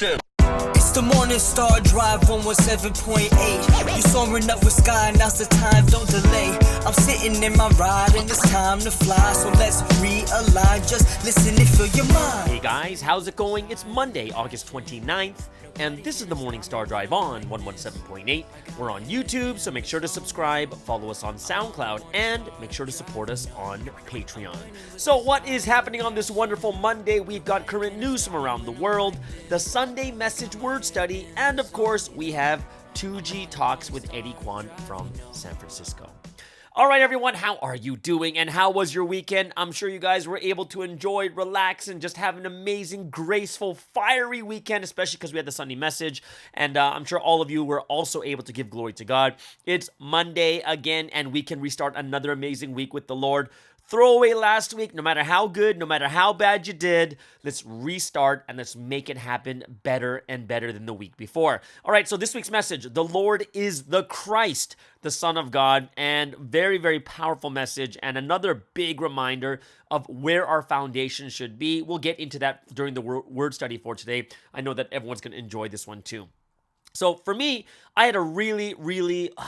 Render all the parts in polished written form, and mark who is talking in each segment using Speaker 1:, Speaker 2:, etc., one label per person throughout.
Speaker 1: It's the Morning Star Drive 117.8. You soaring up with sky, now's the time, don't delay. I'm sitting in my ride and it's time to fly. So let's realign, just listen and fill your mind.
Speaker 2: Hey guys, how's it going? It's Monday, August 29th, and this is the Morning Star Drive on 117.8. We're on YouTube, so make sure to subscribe, follow us on SoundCloud, and make sure to support us on Patreon. So what is happening on this wonderful Monday? We've got current news from around the world, the Sunday Message Word Study, and of course, we have 2G Talks with Eddie Kwan from San Francisco. All right, everyone, how are you doing and how was your weekend? I'm sure you guys were able to enjoy, relax, and just have an amazing, graceful, fiery weekend, especially because we had the Sunday message. And I'm sure all of you were also able to give glory to God. It's Monday again, and we can restart another amazing week with the Lord. Throw away last week, no matter how good, no matter how bad you did, let's restart and let's make it happen better and better than the week before. All right, so this week's message, the Lord is the Christ, the Son of God, and very, very powerful message and another big reminder of where our foundation should be. We'll get into that during the word study for today. I know that everyone's going to enjoy this one too. So for me, I had a really,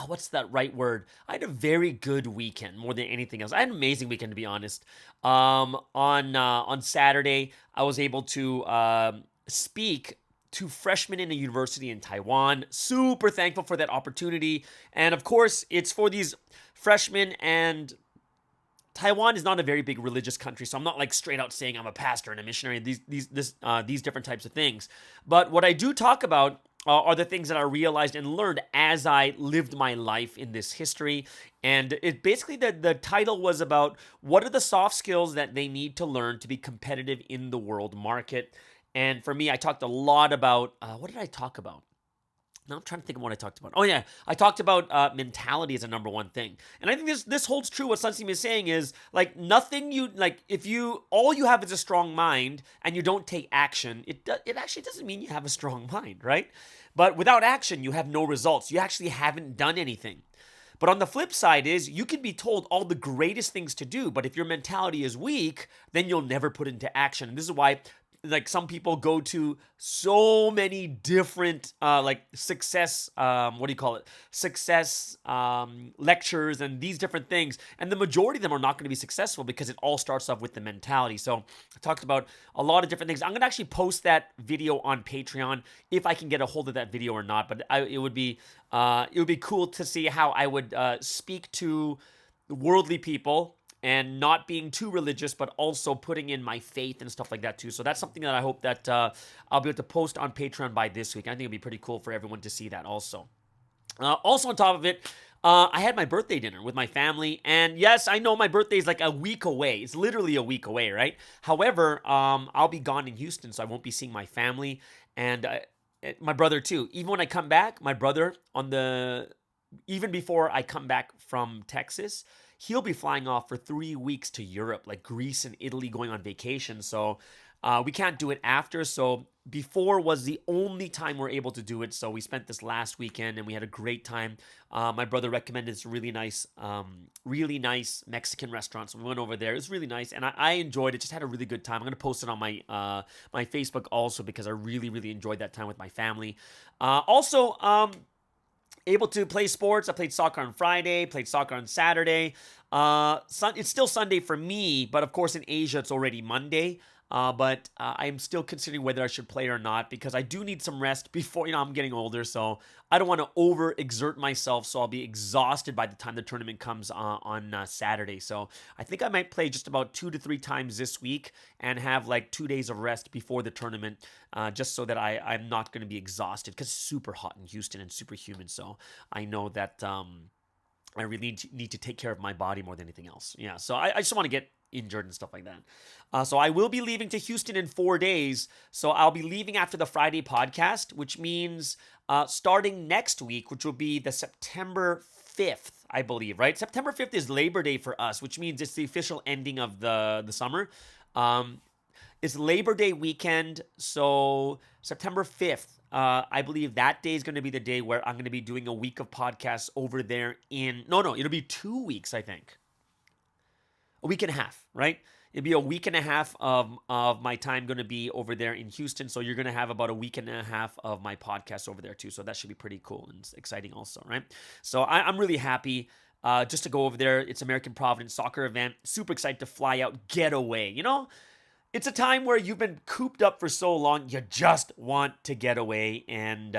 Speaker 2: what's that right word? I had a very good weekend more than anything else. I had an amazing weekend, to be honest. On Saturday, I was able to speak to freshmen in a university in Taiwan. Super thankful for that opportunity. And of course, it's for these freshmen, and Taiwan is not a very big religious country, so I'm not like straight out saying I'm a pastor and a missionary, these different types of things. But what I do talk about are the things that I realized and learned as I lived my life in this history. And it basically, the title was about what are the soft skills that they need to learn to be competitive in the world market. And for me, I talked a lot about, what did I talk about? Now I'm trying to think of what I talked about. Oh yeah, I talked about mentality as a number one thing. And I think this holds true. What Sunsim is saying is, like, nothing you, like, if you, all you have is a strong mind and you don't take action, it actually doesn't mean you have a strong mind, right? But without action, you have no results. You actually haven't done anything. But on the flip side is, you can be told all the greatest things to do, but if your mentality is weak, then you'll never put into action. And this is why, like, some people go to so many different success lectures and these different things, and the majority of them are not going to be successful because it all starts off with the mentality. So I talked about a lot of different things. I'm going to actually post that video on Patreon if I can get a hold of that video or not, but it would be cool to see how I would speak to worldly people and not being too religious, but also putting in my faith and stuff like that too. So that's something that I hope that I'll be able to post on Patreon by this week. I think it'd be pretty cool for everyone to see that also. Also on top of it, I had my birthday dinner with my family. And yes, I know my birthday is like a week away. It's literally a week away, right? However, I'll be gone in Houston, so I won't be seeing my family. And my brother too. Even when I come back, my brother, even before I come back from Texas, he'll be flying off for 3 weeks to Europe, like Greece and Italy, going on vacation. So we can't do it after. So before was the only time we're able to do it. So we spent this last weekend and we had a great time. My brother recommended this really nice Mexican restaurant. So we went over there. It was really nice. And I enjoyed it. Just had a really good time. I'm going to post it on my my Facebook also because I really enjoyed that time with my family. Able to play sports. I played soccer on Friday, played soccer on Saturday. It's still Sunday for me, but of course in Asia it's already Monday. But I'm still considering whether I should play or not because I do need some rest before, I'm getting older. So I don't want to overexert myself. So I'll be exhausted by the time the tournament comes on Saturday. So I think I might play just about 2 to 3 times this week and have like 2 days of rest before the tournament, just so that I'm not going to be exhausted because it's super hot in Houston and super humid. So I know that I really need to take care of my body more than anything else. Yeah, so I just want to get injured and stuff like that. So I will be leaving to Houston in 4 days. So I'll be leaving after the Friday podcast, which means starting next week, which will be the September 5th, I believe, right? September 5th is Labor Day for us, which means it's the official ending of the summer. It's Labor Day weekend, so September 5th, I believe that day is going to be the day where I'm going to be doing a week of podcasts over there it'll be 2 weeks, I think. A week and a half, right? it'll be a week and a half of my time going to be over there in Houston. So you're going to have about a week and a half of my podcast over there too. So that should be pretty cool and exciting also, right? So I'm really happy just to go over there. It's American Providence soccer event. Super excited to fly out, get away. It's a time where you've been cooped up for so long, you just want to get away. And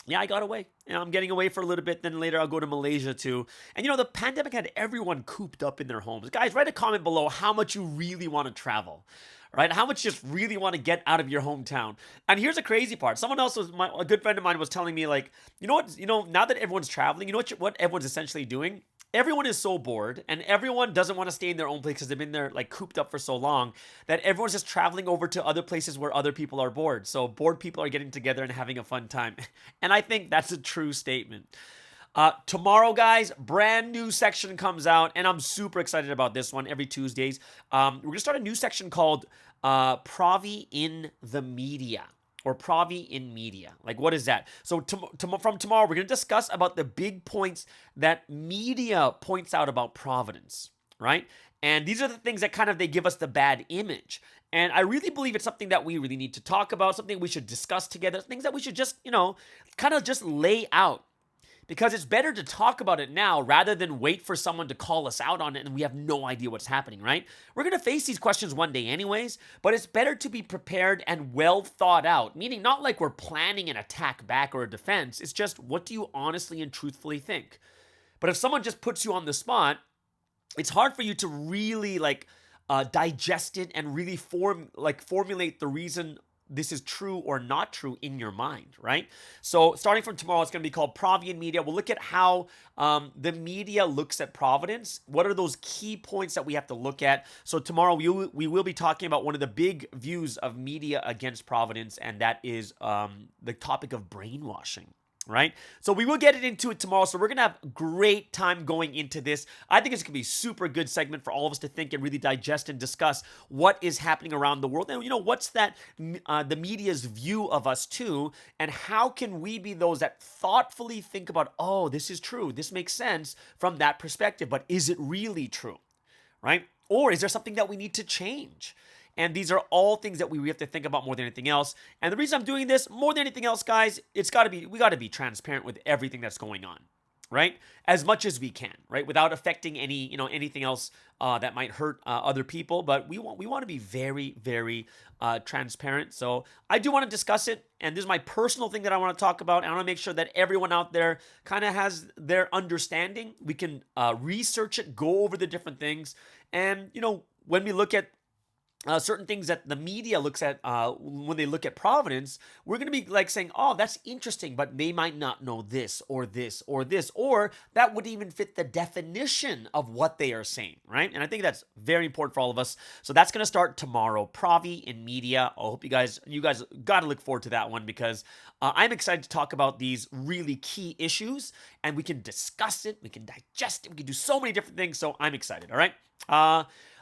Speaker 2: yeah, I got away. I'm getting away for a little bit. Then later I'll go to Malaysia too. And the pandemic had everyone cooped up in their homes. Guys, write a comment below how much you really want to travel. Right? How much you just really want to get out of your hometown. And here's the crazy part. Someone else a good friend of mine was telling me, like, now that everyone's traveling, what everyone's essentially doing? Everyone is so bored, and everyone doesn't want to stay in their own place because they've been there like cooped up for so long that everyone's just traveling over to other places where other people are bored. So bored people are getting together and having a fun time. And I think that's a true statement. Tomorrow, guys, brand new section comes out, and I'm super excited about this one every Tuesdays. We're going to start a new section called Provi in the Media. Or Provi in Media. Like, what is that? So from tomorrow, we're going to discuss about the big points that media points out about Providence, right? And these are the things that they give us the bad image. And I really believe it's something that we really need to talk about, something we should discuss together, things that we should just, just lay out. Because it's better to talk about it now rather than wait for someone to call us out on it and we have no idea what's happening, right? We're going to face these questions one day anyways, but it's better to be prepared and well thought out, meaning not like we're planning an attack back or a defense. It's just, what do you honestly and truthfully think? But if someone just puts you on the spot, it's hard for you to really digest it and really formulate the reason this is true or not true in your mind, right? So starting from tomorrow, it's going to be called Providence Media. We'll look at how the media looks at Providence. What are those key points that we have to look at? So tomorrow we will be talking about one of the big views of media against Providence, and that is the topic of brainwashing. Right? So we will get into it tomorrow. So we're going to have a great time going into this. I think it's going to be a super good segment for all of us to think and really digest and discuss what is happening around the world. And, what's that, the media's view of us too, and how can we be those that thoughtfully think about, oh, this is true. This makes sense from that perspective, but is it really true? Right? Or is there something that we need to change? And these are all things that we have to think about more than anything else. And the reason I'm doing this more than anything else, guys, we got to be transparent with everything that's going on, right? As much as we can, right? Without affecting anything else that might hurt other people. But we want to be very, very transparent. So I do want to discuss it. And this is my personal thing that I want to talk about. And I want to make sure that everyone out there kind of has their understanding. We can research it, go over the different things. And, when we look at certain things that the media looks at when they look at Providence, we're going to be saying, oh, that's interesting, but they might not know this or this or this, or that would even fit the definition of what they are saying, right? And I think that's very important for all of us. So that's going to start tomorrow, Provi in Media. I hope you guys got to look forward to that one because I'm excited to talk about these really key issues and we can discuss it, we can digest it, we can do so many different things. So I'm excited, all right?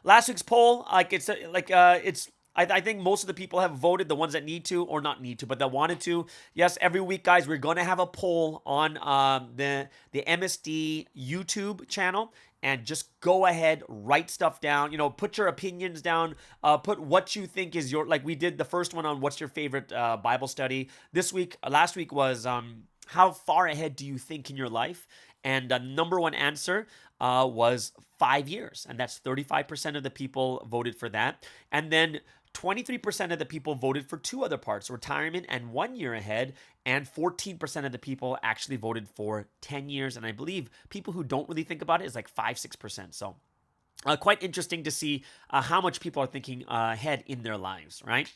Speaker 2: Last week's poll, I think most of the people have voted, the ones that need to, or not need to, but that wanted to. Yes, every week, guys, we're going to have a poll on the MSD YouTube channel. And just go ahead, write stuff down, put your opinions down, put what you think is we did the first one on what's your favorite Bible study. Last week was how far ahead do you think in your life? And the number one answer was 5 years. And that's 35% of the people voted for that. And then 23% of the people voted for two other parts, retirement and 1 year ahead. And 14% of the people actually voted for 10 years. And I believe people who don't really think about it is 5-6%. So quite interesting to see how much people are thinking ahead in their lives, right?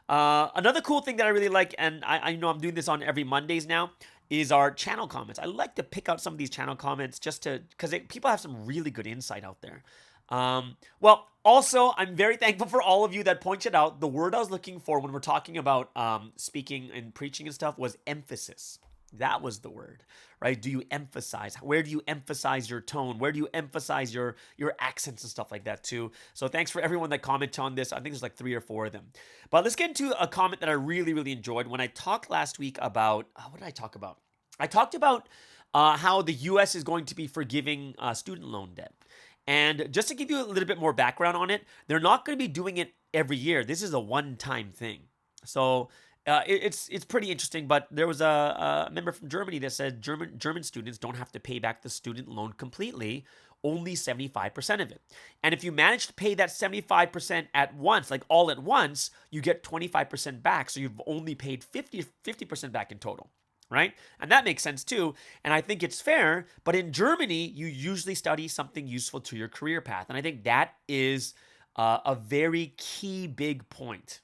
Speaker 2: Another cool thing that I really like, and I know I'm doing this on every Mondays now, is our channel comments. I like to pick out some of these channel comments because people have some really good insight out there. Also, I'm very thankful for all of you that pointed out the word I was looking for when we're talking about speaking and preaching and stuff was emphasis. That was the word, right? Do you emphasize? Where do you emphasize your tone? Where do you emphasize your accents and stuff like that too? So thanks for everyone that commented on this. I think there's 3 or 4 of them. But let's get into a comment that I really, really enjoyed. When I talked last week about, what did I talk about? I talked about how the U.S. is going to be forgiving student loan debt. And just to give you a little bit more background on it, they're not going to be doing it every year. This is a one-time thing. So it's pretty interesting. But there was a member from Germany that said German students don't have to pay back the student loan completely, only 75% of it. And if you manage to pay that 75% at once, like all at once, you get 25% back. So you've only paid 50% back in total. Right? And that makes sense too. And I think it's fair. But in Germany, you usually study something useful to your career path. And I think that is a very key big point,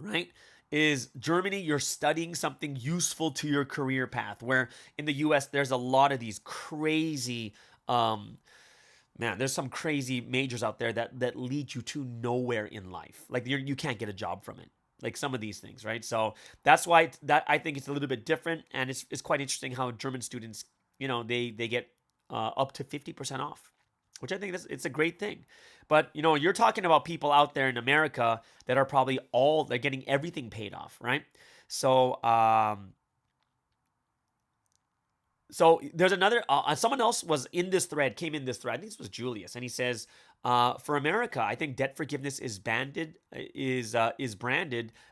Speaker 2: right? Is Germany, you're studying something useful to your career path, where in the US, there's a lot of these crazy, there's some crazy majors out there that lead you to nowhere in life. Like you can't get a job from it. Like some of these things, right? So that's why that I think it's a little bit different, and it's quite interesting how German students, they get up to 50% off, which I think it's a great thing. But you're talking about people out there in America that are probably they're getting everything paid off, right? So there's another, someone else came in this thread, I think this was Julius, and he says, for America, I think debt forgiveness is branded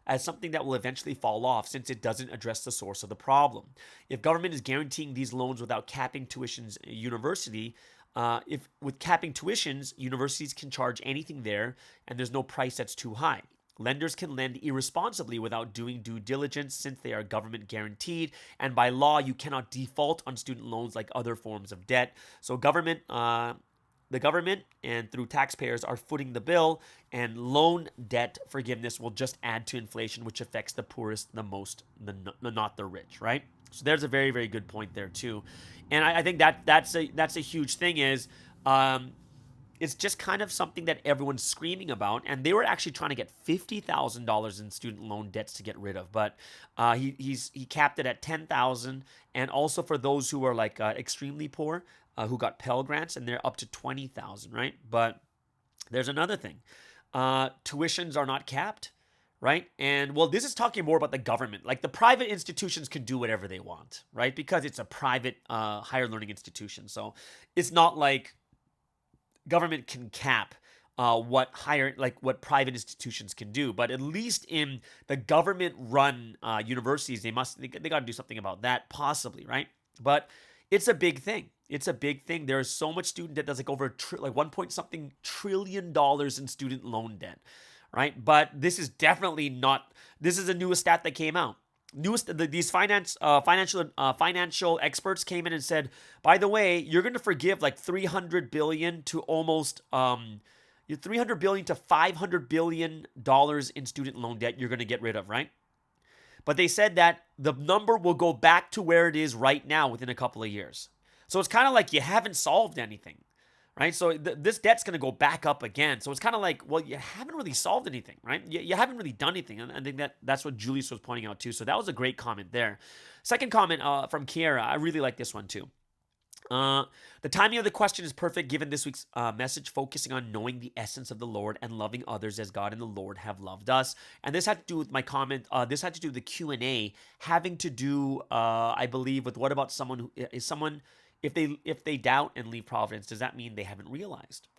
Speaker 2: as something that will eventually fall off since it doesn't address the source of the problem. If government is guaranteeing these loans without capping tuitions, universities can charge anything there, and there's no price that's too high. Lenders can lend irresponsibly without doing due diligence since they are government guaranteed, and by law, you cannot default on student loans like other forms of debt. So the government and through taxpayers are footing the bill, and loan debt forgiveness will just add to inflation, which affects the poorest the most, not the rich, right? So there's a very, very good point there too. And I think that's a huge thing is, it's just kind of something that everyone's screaming about, and they were actually trying to get $50,000 in student loan debts to get rid of, but he capped it at $10,000, and also for those who are like extremely poor, who got Pell Grants, and they're up to $20,000, right? But there's another thing: tuitions are not capped, right? And well, this is talking more about the government. Like the private institutions can do whatever they want, right? Because it's a private higher learning institution, so it's not like government can cap what private institutions can do. But at least in the government-run universities, they got to do something about that, possibly, right? But it's a big thing. It's a big thing. There is so much student debt that's like over like 1 trillion dollars in student loan debt, right? But this is definitely not. This is a newest stat that came out. These financial experts came in and said, by the way, you're going to forgive like $300 billion to almost $300 billion to $500 billion in student loan debt you're going to get rid of, right? But they said that the number will go back to where it is right now within a couple of years. So it's kind of like you haven't solved anything, right? So this debt's going to go back up again. So it's kind of like, well, you haven't really solved anything, right? You haven't really done anything. And I think that's what Julius was pointing out too. So that was a great comment there. Second comment from Kiera. I really like this one too. The timing of the question is perfect given this week's message focusing on knowing the essence of the Lord and loving others as God and the Lord have loved us. And this had to do with my comment. This had to do with the Q&A having to do, I believe, with what about someone who is someone, if they doubt and leave providence, does that mean they haven't realized,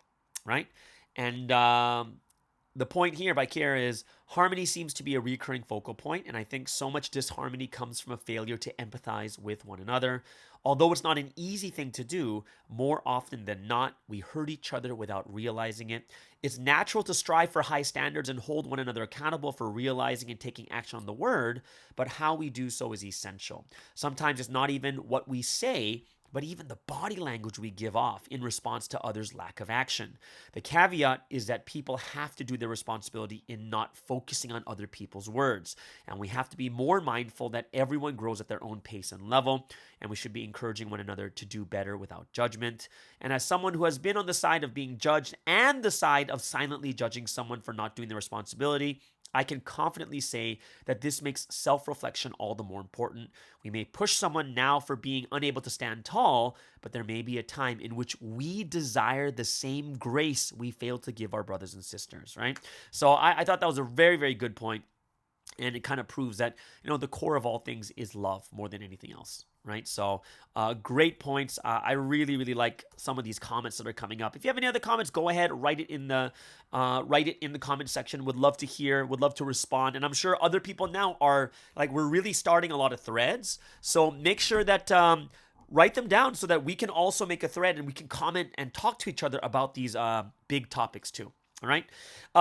Speaker 2: right? And the point here by Kiera is harmony seems to be a recurring focal point, and I think so much disharmony comes from a failure to empathize with one another. Although it's not an easy thing to do, more often than not, we hurt each other without realizing it. It's natural to strive for high standards and hold one another accountable for realizing and taking action on the word, but how we do so is essential. Sometimes it's not even what we say, but even the body language we give off in response to others' lack of action. The caveat is that people have to do their responsibility in not focusing on other people's words. And we have to be more mindful that everyone grows at their own pace and level, and we should be encouraging one another to do better without judgment. And as someone who has been on the side of being judged and the side of silently judging someone for not doing their responsibility, I can confidently say that this makes self-reflection all the more important. We may push someone now for being unable to stand tall, but there may be a time in which we desire the same grace we fail to give our brothers and sisters, right? So I thought that was a very, very good point. And it kind of proves that, the core of all things is love more than anything else, right? So great points. I really, really like some of these comments that are coming up. If you have any other comments, go ahead, write it in the comment section. Would love to hear, would love to respond. And I'm sure other people now are, like, we're really starting a lot of threads. So make sure that write them down so that we can also make a thread and we can comment and talk to each other about these big topics too. All right.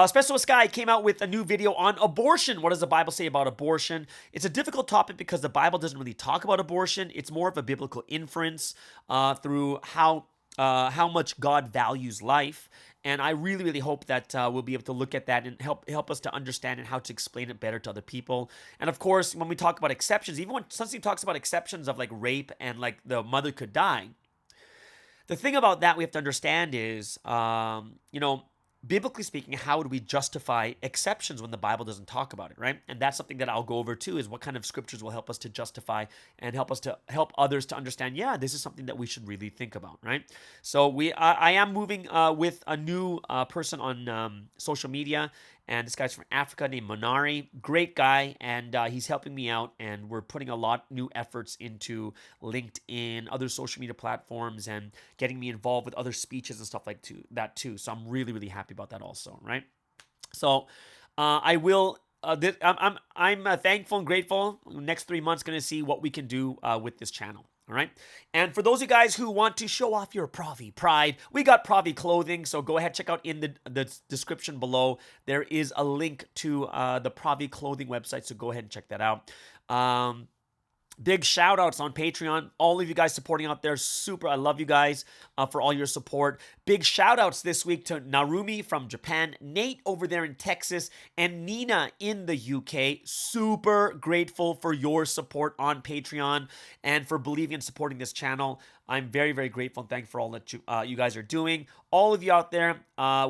Speaker 2: Specialist Sky came out with a new video on abortion. What does the Bible say about abortion? It's a difficult topic because the Bible doesn't really talk about abortion. It's more of a biblical inference through how much God values life. And I really, really hope that we'll be able to look at that and help us to understand and how to explain it better to other people. And of course, when we talk about exceptions, even when something talks about exceptions of like rape and like the mother could die, the thing about that we have to understand is, biblically speaking, how do we justify exceptions when the Bible doesn't talk about it, right? And that's something that I'll go over too, is what kind of scriptures will help us to justify and help others to understand, yeah, this is something that we should really think about, right? So I am moving with a new person on social media, and this guy's from Africa named Monari. Great guy, and he's helping me out, and we're putting a lot new efforts into LinkedIn, other social media platforms, and getting me involved with other speeches and stuff like that too. So I'm really, really happy about that also, right? So I will. I'm thankful and grateful. Next 3 months, going to see what we can do with this channel. All right. And for those of you guys who want to show off your Pravi pride, we got Pravi clothing. So go ahead, check out in the description below. There is a link to the Pravi clothing website. So go ahead and check that out. Big shout outs on Patreon. All of you guys supporting out there. Super. I love you guys for all your support. Big shout outs this week to Narumi from Japan, Nate over there in Texas, and Nina in the UK. Super grateful for your support on Patreon and for believing and supporting this channel. I'm very, very grateful and thankful for all that you guys are doing. All of you out there,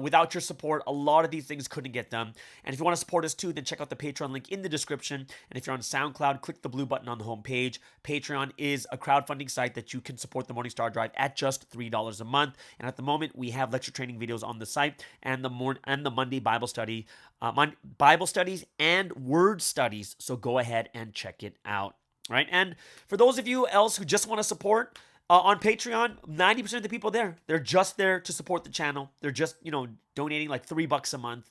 Speaker 2: without your support, a lot of these things couldn't get done. And if you want to support us too, then check out the Patreon link in the description. And if you're on SoundCloud, click the blue button on the homepage. Patreon is a crowdfunding site that you can support the Morning Star Drive at just $3 a month. And at the moment, we have lecture training videos on the site and the Monday Bible study, Bible studies and word studies. So go ahead and check it out. All right. And for those of you else who just want to support, on Patreon, 90% of the people there, they're just there to support the channel. They're just, donating like $3 a month.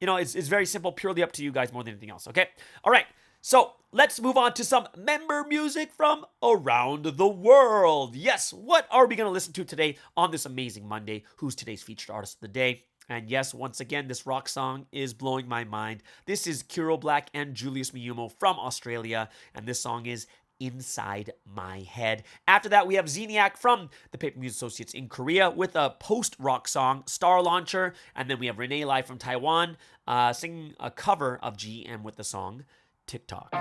Speaker 2: It's very simple, purely up to you guys more than anything else, okay? All right, so let's move on to some member music from around the world. Yes, what are we going to listen to today on this amazing Monday? Who's today's featured artist of the day? And yes, once again, this rock song is blowing my mind. This is Kiro Black and Julius Miyumo from Australia, and this song is Inside My Head. After that, we have Zeniac from the Paper Music Associates in Korea with a post-rock song, Star Launcher. And then we have Renee Lai from Taiwan singing a cover of GM with the song TikTok.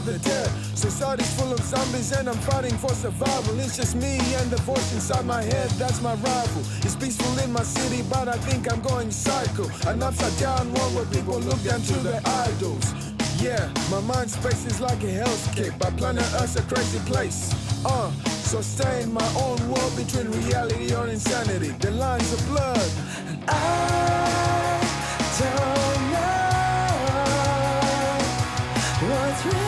Speaker 3: The dead. Society's full of zombies and I'm fighting for survival. It's just me and the voice inside my head, that's my rival. It's peaceful in my city, but I think I'm going psycho. An upside down world where people look down to their idols. Yeah, my mind space is like a hellscape. By planet Earth's a crazy place. So stay in my own world between reality or insanity. The lines are blurred and I don't know what's real.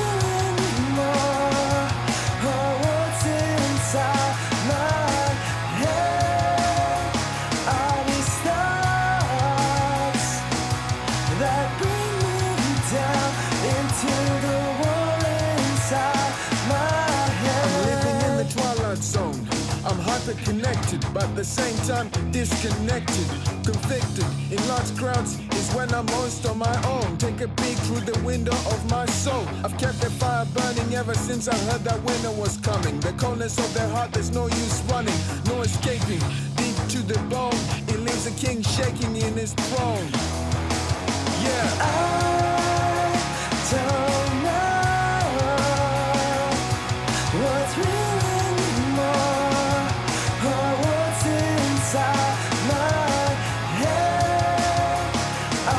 Speaker 3: Connected, but at the same time disconnected, convicted in large crowds is when I'm most on my own. Take a peek through the window of my soul. I've kept the fire burning ever since I heard that winter was coming. The coldness of their heart, there's no use running, no escaping. Deep to the bone, it leaves a king shaking in his throne. Yeah, I don't know what's real. Inside my head, I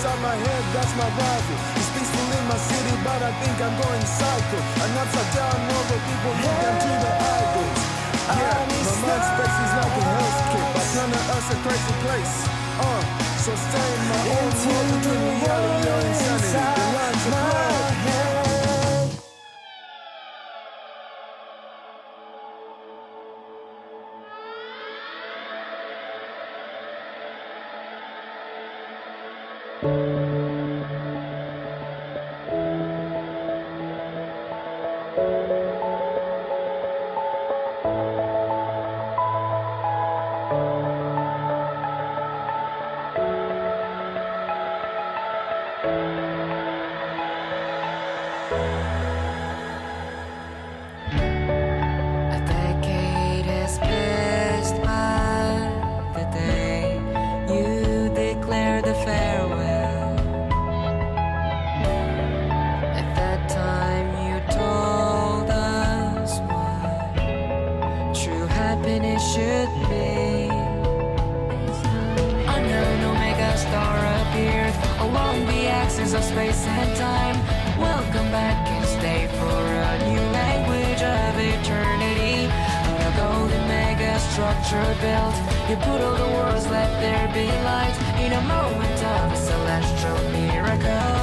Speaker 3: inside my head, that's my rival. It's peaceful in my city, but I think I'm going psycho. I'm upside down over people hook them to the idols. Yeah, my mind space is like a hellscape. I turn us a crazy place. So stay in my own world between reality or insanity. The lines are blurred.
Speaker 4: Should be unknown omega star appeared along the axis of space and time. Welcome back and stay for a new language of eternity. On a golden mega structure built, you put all the worlds, let there be light in a moment of a celestial miracle.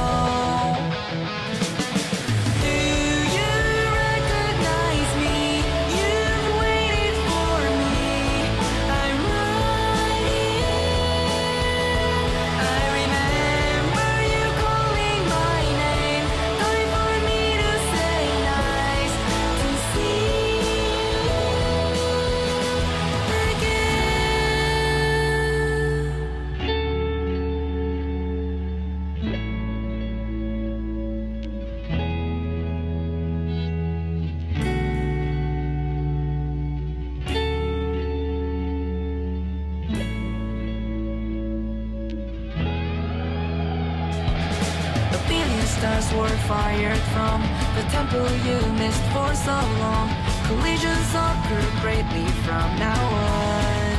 Speaker 4: Stars were fired from the temple you missed for so long. Collisions occur greatly from now on.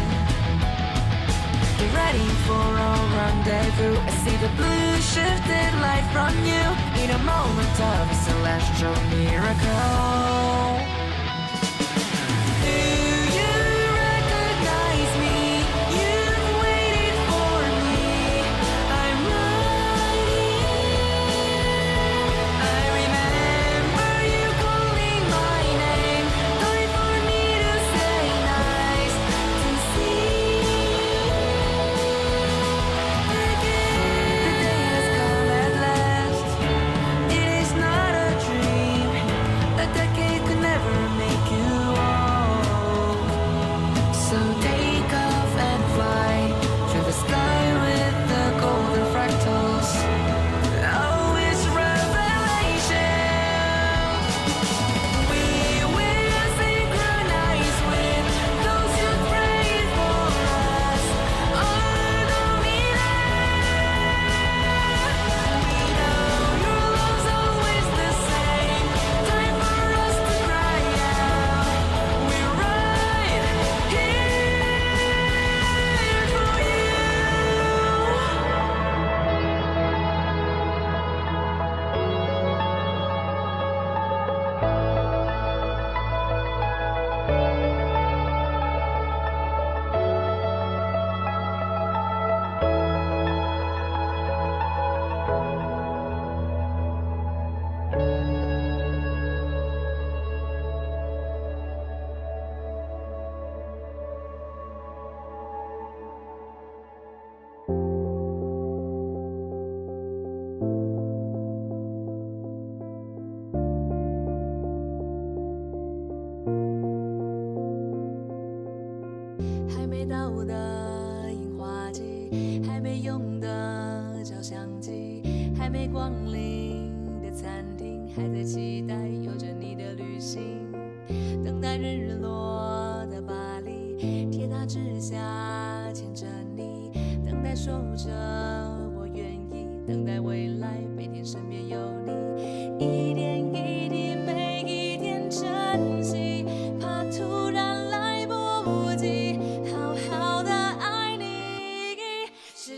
Speaker 4: Get ready for a rendezvous. I see the blue shifted light from you in a moment of a celestial miracle.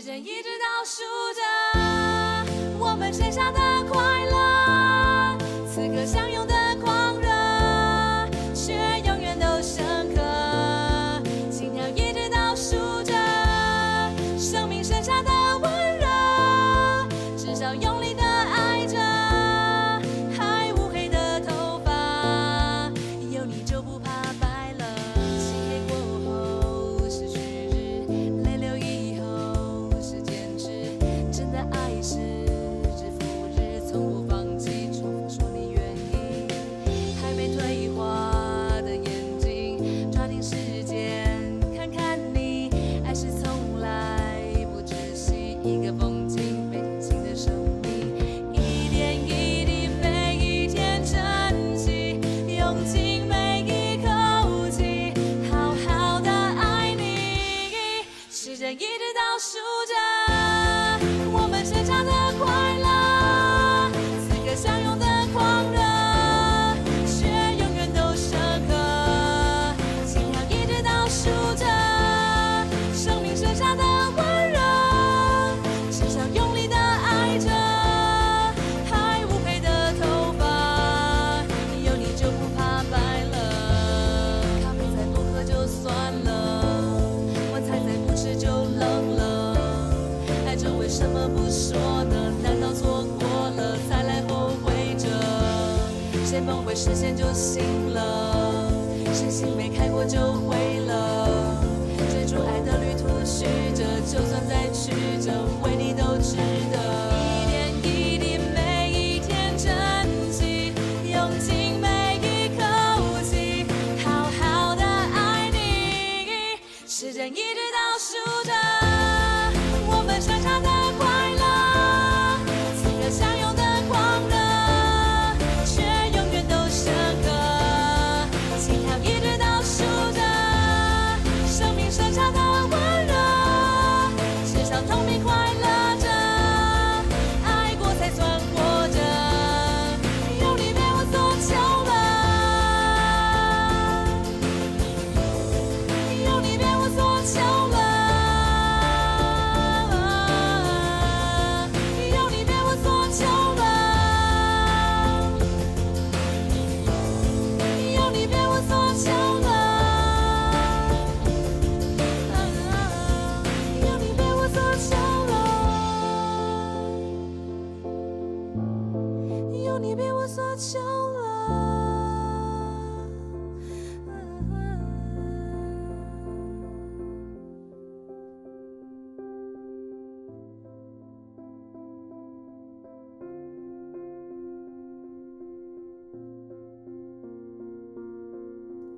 Speaker 4: 时间一直倒数着。说呢？难道错过了才来后悔着？谁梦会实现就行了？谁心没开过就毁了？追逐爱的旅途曲折，就算再曲折，为你都值得。一点一滴，每一天珍惜，用尽每一口气，好好的爱你。时间一直倒数着，我们穿插的快乐，此刻相拥的狂热，却永远都深刻。心跳一直倒数着，生命剩下的温热，至少痛并快乐着，爱过才算活着。有你被我所求了，有你被我所求了，有你被我所求了，有你被我所求了，有你被我所求了，有你被我所求了。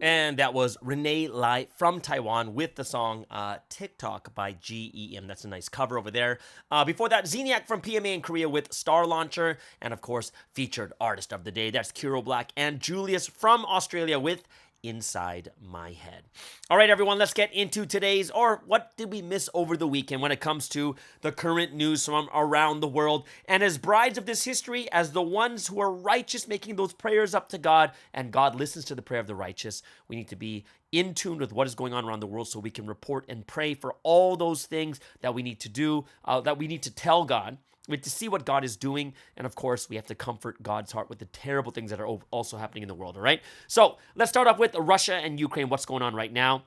Speaker 2: And that was Renee Lai from Taiwan with the song TikTok by GEM. That's a nice cover over there. Before that, Zeniac from PMA in Korea with Star Launcher. And of course, featured artist of the day. That's Kiro Black and Julius from Australia with Inside My Head. All right, everyone, let's get into today's, or what did we miss over the weekend when it comes to the current news from around the world. And as brides of this history, as the ones who are righteous, making those prayers up to God, and God listens to the prayer of the righteous, we need to be in tune with what is going on around the world so we can report and pray for all those things that we need to do, that we need to tell God. We have to see what God is doing, and of course, we have to comfort God's heart with the terrible things that are also happening in the world, all right? So, let's start off with Russia and Ukraine, what's going on right now.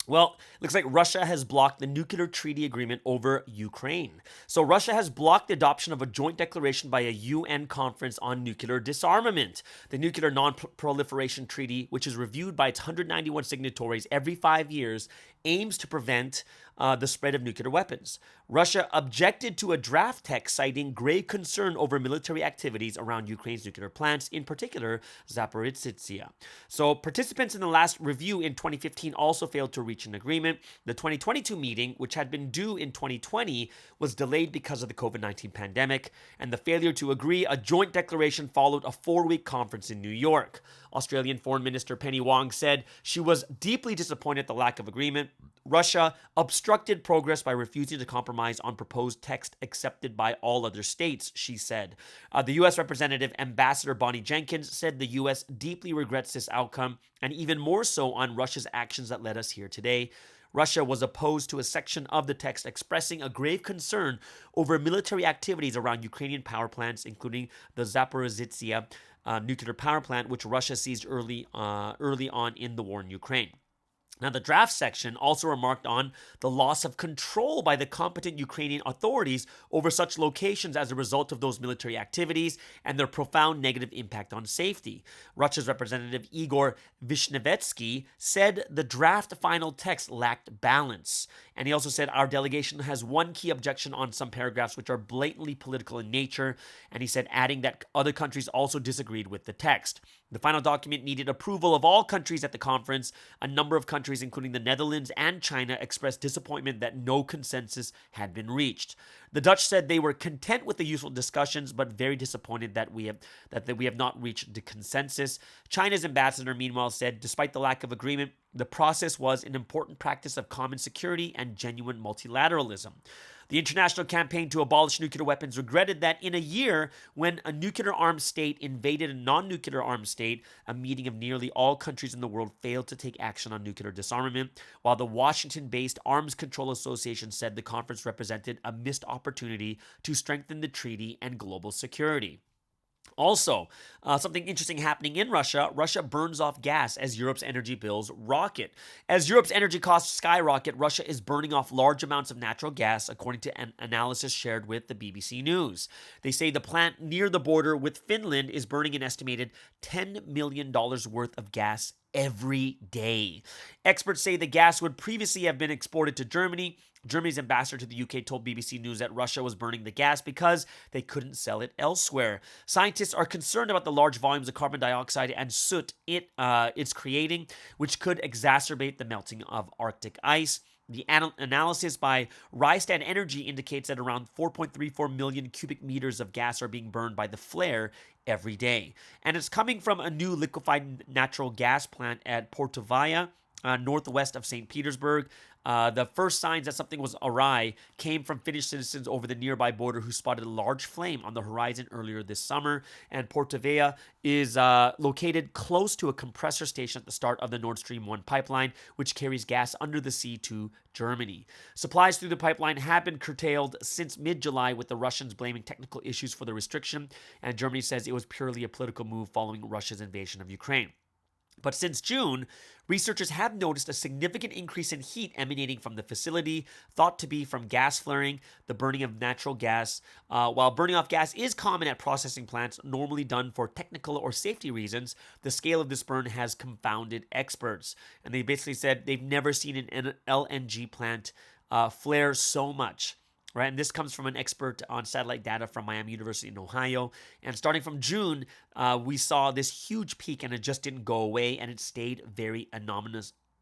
Speaker 2: Well, looks like Russia has blocked the nuclear treaty agreement over Ukraine. So Russia has blocked the adoption of a joint declaration by a UN conference on nuclear disarmament. The Nuclear Non-Proliferation Treaty, which is reviewed by its 191 signatories every 5 years, aims to prevent the spread of nuclear weapons. Russia objected to a draft text citing grave concern over military activities around Ukraine's nuclear plants, in particular Zaporizhzhia. So participants in the last review in 2015 also failed to reach an agreement. The 2022 meeting, which had been due in 2020, was delayed because of the COVID-19 pandemic, and the failure to agree a joint declaration followed a 4-week conference in New York. Australian Foreign Minister Penny Wong said she was deeply disappointed at the lack of agreement. Russia obstructed progress by refusing to compromise on proposed text accepted by all other states, she said. The U.S. Representative Ambassador Bonnie Jenkins said the U.S. deeply regrets this outcome, and even more so on Russia's actions that led us here today. Russia was opposed to a section of the text expressing a grave concern over military activities around Ukrainian power plants, including the Zaporizhzhia nuclear power plant, which Russia seized early on in the war in Ukraine. Now, the draft section also remarked on the loss of control by the competent Ukrainian authorities over such locations as a result of those military activities and their profound negative impact on safety. Russia's representative Igor Vishnevetsky said the draft final text lacked balance. And he also said, our delegation has one key objection on some paragraphs which are blatantly political in nature. And he said, adding that other countries also disagreed with the text. The final document needed approval of all countries at the conference. A number of countries, including the Netherlands and China, expressed disappointment that no consensus had been reached. The Dutch said they were content with the useful discussions, but very disappointed that we have not reached the consensus. China's ambassador, meanwhile, said, despite the lack of agreement, the process was an important practice of common security and genuine multilateralism. The international campaign to abolish nuclear weapons regretted that in a year when a nuclear-armed state invaded a non-nuclear-armed state, a meeting of nearly all countries in the world failed to take action on nuclear disarmament, while the Washington-based Arms Control Association said the conference represented a missed opportunity to strengthen the treaty and global security. Also, something interesting happening in Russia. Russia burns off gas as Europe's energy bills rocket. As Europe's energy costs skyrocket, Russia is burning off large amounts of natural gas, according to an analysis shared with the BBC News. They say the plant near the border with Finland is burning an estimated $10 million worth of gas every day. Experts say the gas would previously have been exported to Germany. Germany's ambassador to the UK told BBC News that Russia was burning the gas because they couldn't sell it elsewhere. Scientists are concerned about the large volumes of carbon dioxide and soot it's creating, which could exacerbate the melting of Arctic ice. The analysis by Rystad Energy indicates that around 4.34 million cubic meters of gas are being burned by the flare every day. And it's coming from a new liquefied natural gas plant at Portovaya, northwest of St. Petersburg. The first signs that something was awry came from Finnish citizens over the nearby border who spotted a large flame on the horizon earlier this summer. And Portovaya is located close to a compressor station at the start of the Nord Stream 1 pipeline, which carries gas under the sea to Germany. Supplies through the pipeline have been curtailed since mid-July, with the Russians blaming technical issues for the restriction, and Germany says it was purely a political move following Russia's invasion of Ukraine. But since June, researchers have noticed a significant increase in heat emanating from the facility, thought to be from gas flaring, the burning of natural gas. While burning off gas is common at processing plants, normally done for technical or safety reasons, the scale of this burn has confounded experts. And they basically said they've never seen an LNG plant flare so much. Right, and this comes from an expert on satellite data from Miami University in Ohio. And starting from June, we saw this huge peak, and it just didn't go away, and it stayed very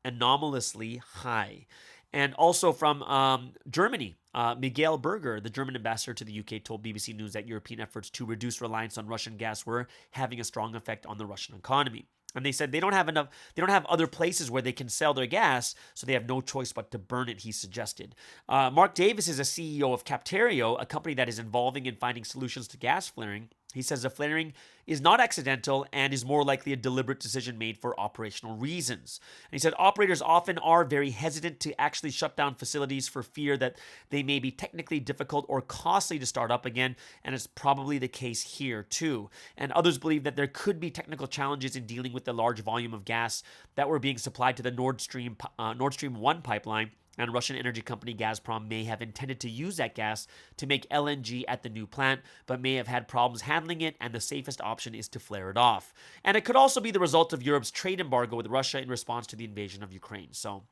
Speaker 2: anomalously high. And also from Germany, Miguel Berger, the German ambassador to the UK, told BBC News that European efforts to reduce reliance on Russian gas were having a strong effect on the Russian economy. And they said they don't have other places where they can sell their gas, so they have no choice but to burn it, he suggested. Mark Davis is a CEO of Captario, a company that is involving in finding solutions to gas flaring. He says the flaring is not accidental and is more likely a deliberate decision made for operational reasons. And he said operators often are very hesitant to actually shut down facilities for fear that they may be technically difficult or costly to start up again, and it's probably the case here too. And others believe that there could be technical challenges in dealing with the large volume of gas that were being supplied to the Nord Stream 1 pipeline. And Russian energy company Gazprom may have intended to use that gas to make LNG at the new plant, but may have had problems handling it, and the safest option is to flare it off. And it could also be the result of Europe's trade embargo with Russia in response to the invasion of Ukraine. So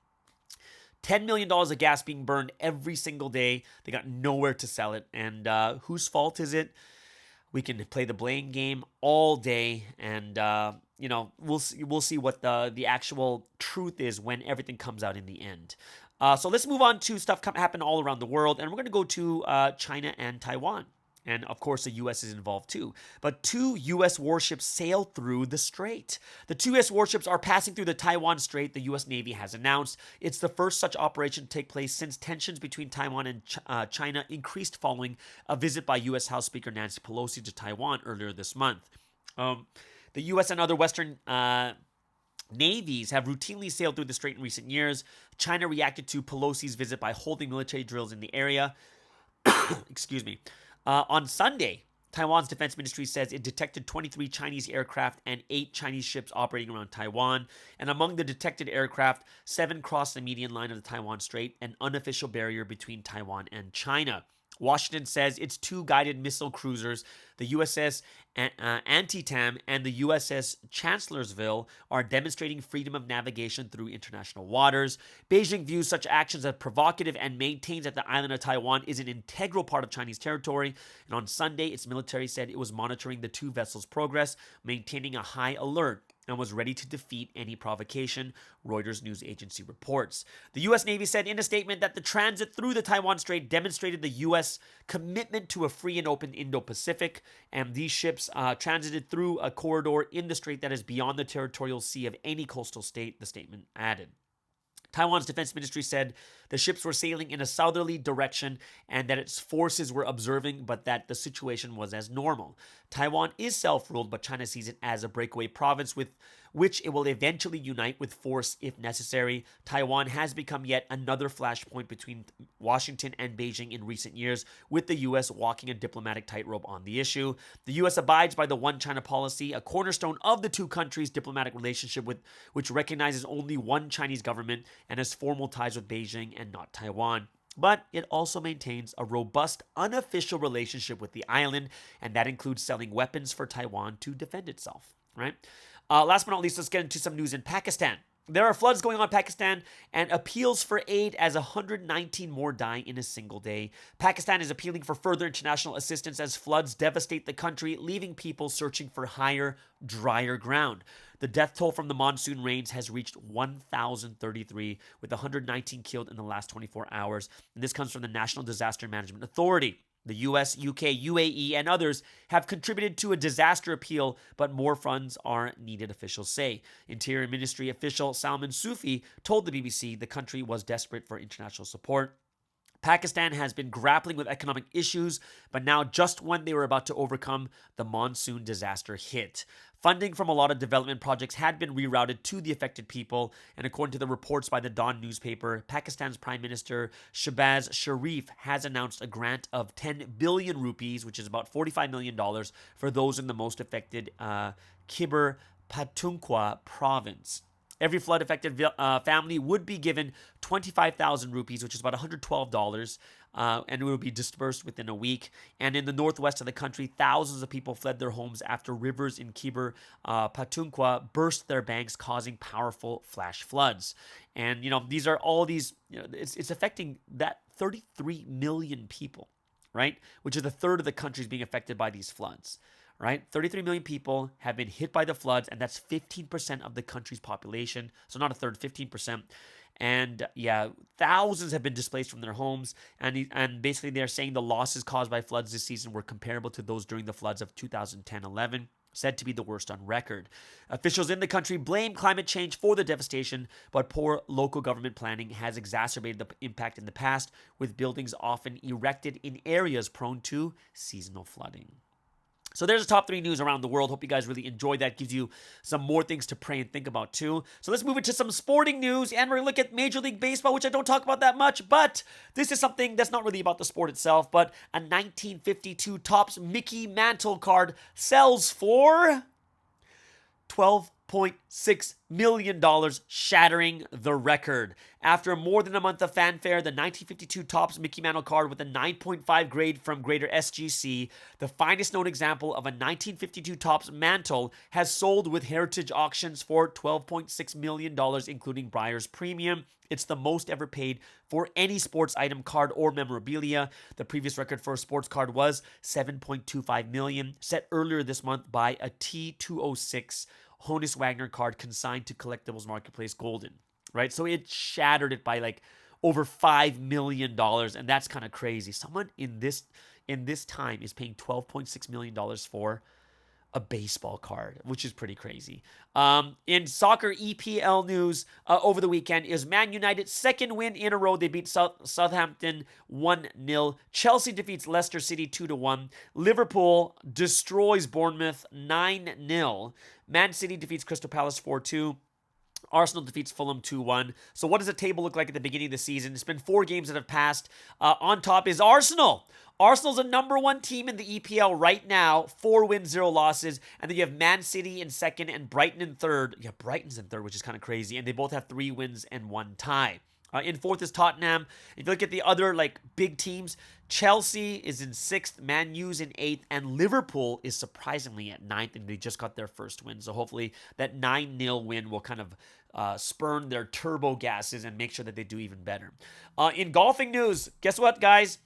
Speaker 2: $10 million of gas being burned every single day. They got nowhere to sell it. And whose fault is it? We can play the blame game all day, and we'll see what the actual truth is when everything comes out in the end. So let's move on to stuff happen all around the world, and we're going to go to China and Taiwan. And of course, the U.S. is involved too. But 2 U.S. warships sailed through the strait. The 2 U.S. warships are passing through the Taiwan Strait, the U.S. Navy has announced. It's the first such operation to take place since tensions between Taiwan and China increased following a visit by U.S. House Speaker Nancy Pelosi to Taiwan earlier this month. The U.S. and other Western navies have routinely sailed through the strait in recent years. China reacted to Pelosi's visit by holding military drills in the area. Excuse me. On Sunday, Taiwan's defense ministry says it detected 23 Chinese aircraft and 8 Chinese ships operating around Taiwan. And among the detected aircraft, 7 crossed the median line of the Taiwan Strait, an unofficial barrier between Taiwan and China. Washington says its 2 guided missile cruisers, the USS Antietam and the USS Chancellorsville, are demonstrating freedom of navigation through international waters. Beijing views such actions as provocative and maintains that the island of Taiwan is an integral part of Chinese territory. And on Sunday, its military said it was monitoring the 2 vessels' progress, maintaining a high alert, and was ready to defeat any provocation, Reuters news agency reports. The U.S. Navy said in a statement that the transit through the Taiwan Strait demonstrated the U.S. commitment to a free and open Indo-Pacific, and these ships transited through a corridor in the strait that is beyond the territorial sea of any coastal state, the statement added. Taiwan's defense ministry said the ships were sailing in a southerly direction and that its forces were observing, but that the situation was as normal. Taiwan is self-ruled, but China sees it as a breakaway province which it will eventually unite with force if necessary. Taiwan has become yet another flashpoint between Washington and Beijing in recent years, with the U.S. walking a diplomatic tightrope on the issue. The U.S. abides by the One China policy, a cornerstone of the two countries' diplomatic relationship, which recognizes only one Chinese government and has formal ties with Beijing and not Taiwan. But it also maintains a robust, unofficial relationship with the island, and that includes selling weapons for Taiwan to defend itself, right? Last but not least, let's get into some news in Pakistan. There are floods going on in Pakistan and appeals for aid as 119 more die in a single day. Pakistan is appealing for further international assistance as floods devastate the country, leaving people searching for higher, drier ground. The death toll from the monsoon rains has reached 1,033, with 119 killed in the last 24 hours. And this comes from the National Disaster Management Authority. The US, UK, UAE, and others have contributed to a disaster appeal, but more funds are needed, officials say. Interior Ministry official Salman Sufi told the BBC the country was desperate for international support. Pakistan has been grappling with economic issues, but now just when they were about to overcome, the monsoon disaster hit. Funding from a lot of development projects had been rerouted to the affected people, and according to the reports by the Dawn newspaper, Pakistan's Prime Minister Shehbaz Sharif has announced a grant of 10 billion rupees, which is about $45 million, for those in the most affected Khyber Pakhtunkhwa province. Every flood-affected family would be given 25,000 rupees, which is about $112, and it will be dispersed within a week. And in the northwest of the country, thousands of people fled their homes after rivers in Khyber Pakhtunkhwa burst their banks, causing powerful flash floods. And, these are all these, it's affecting that 33 million people, right? Which is a third of the countries being affected by these floods. Right? 33 million people have been hit by the floods, and that's 15% of the country's population. So not a third, 15%. And yeah, thousands have been displaced from their homes. And basically they're saying the losses caused by floods this season were comparable to those during the floods of 2010-11, said to be the worst on record. Officials in the country blame climate change for the devastation, but poor local government planning has exacerbated the impact in the past, with buildings often erected in areas prone to seasonal flooding. So there's the top 3 news around the world. Hope you guys really enjoyed that. Gives you some more things to pray and think about too. So let's move into some sporting news, and we're going to look at Major League Baseball, which I don't talk about that much, but this is something that's not really about the sport itself, but a 1952 Topps Mickey Mantle card sells for $12.6 million, shattering the record. After more than a month of fanfare, the 1952 Topps Mickey Mantle card with a 9.5 grade from Greater SGC, the finest known example of a 1952 Topps Mantle, has sold with heritage auctions for $12.6 million, including buyer's premium. It's the most ever paid for any sports item, card, or memorabilia. The previous record for a sports card was $7.25 million, set earlier this month by a T206 Honus Wagner card consigned to Collectibles Marketplace Golden, right? So it shattered it by like over $5 million, and that's kind of crazy. Someone in this time is paying $12.6 million for a baseball card, which is pretty crazy. In soccer EPL news, over the weekend is Man United's second win in a row. They beat Southampton 1-0. Chelsea defeats Leicester City 2-1. Liverpool destroys Bournemouth 9-0. Man City defeats Crystal Palace 4-2. Arsenal defeats Fulham 2-1. So what does the table look like at the beginning of the season? It's been 4 games that have passed. On top is Arsenal. Arsenal's a number 1 team in the EPL right now. 4 wins, 0 losses. And then you have Man City in second and Brighton in third. Yeah, Brighton's in third, which is kind of crazy. And they both have 3 wins and 1 tie. In fourth is Tottenham. If you look at the other big teams, Chelsea is in 6th, Man U's in 8th, and Liverpool is surprisingly at 9th, and they just got their first win. So hopefully that 9-0 win will kind of spurn their turbo gases and make sure that they do even better. In golfing news, guess what, guys?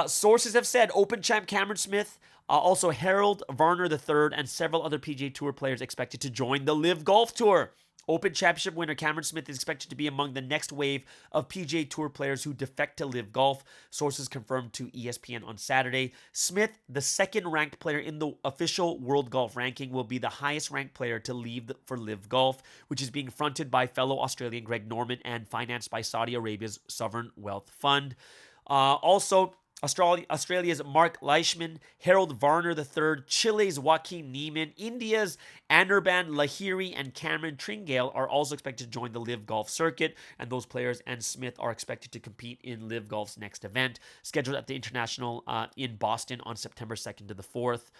Speaker 2: Sources have said Open champ Cameron Smith, also Harold Varner III, and several other PGA Tour players expected to join the LIV Golf Tour. Open Championship winner Cameron Smith is expected to be among the next wave of PGA Tour players who defect to LIV Golf, sources confirmed to ESPN on Saturday. Smith, the second-ranked player in the official World Golf Ranking, will be the highest-ranked player to leave for LIV Golf, which is being fronted by fellow Australian Greg Norman and financed by Saudi Arabia's Sovereign Wealth Fund. Also, Australia's Mark Leishman, Harold Varner III, Chile's Joaquin Neiman, India's Anirban Lahiri, and Cameron Tringale are also expected to join the Live Golf circuit, and those players and Smith are expected to compete in Live Golf's next event, scheduled at the International in Boston on September 2nd to the 4th.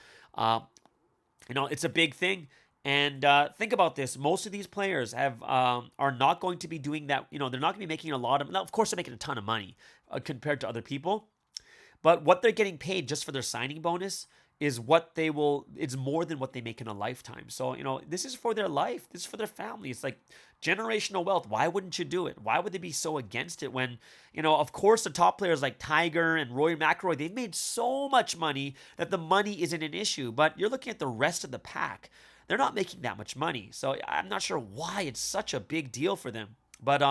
Speaker 2: It's a big thing. And think about this. Most of these players are not going to be doing that. They're not going to be making a lot of. Now, of course, they're making a ton of money compared to other people. But what they're getting paid just for their signing bonus is it's more than what they make in a lifetime. So, this is for their life. This is for their family. It's like generational wealth. Why wouldn't you do it? Why would they be so against it when, of course, the top players like Tiger and Rory McIlroy, they've made so much money that the money isn't an issue. But you're looking at the rest of the pack. They're not making that much money. So I'm not sure why it's such a big deal for them. But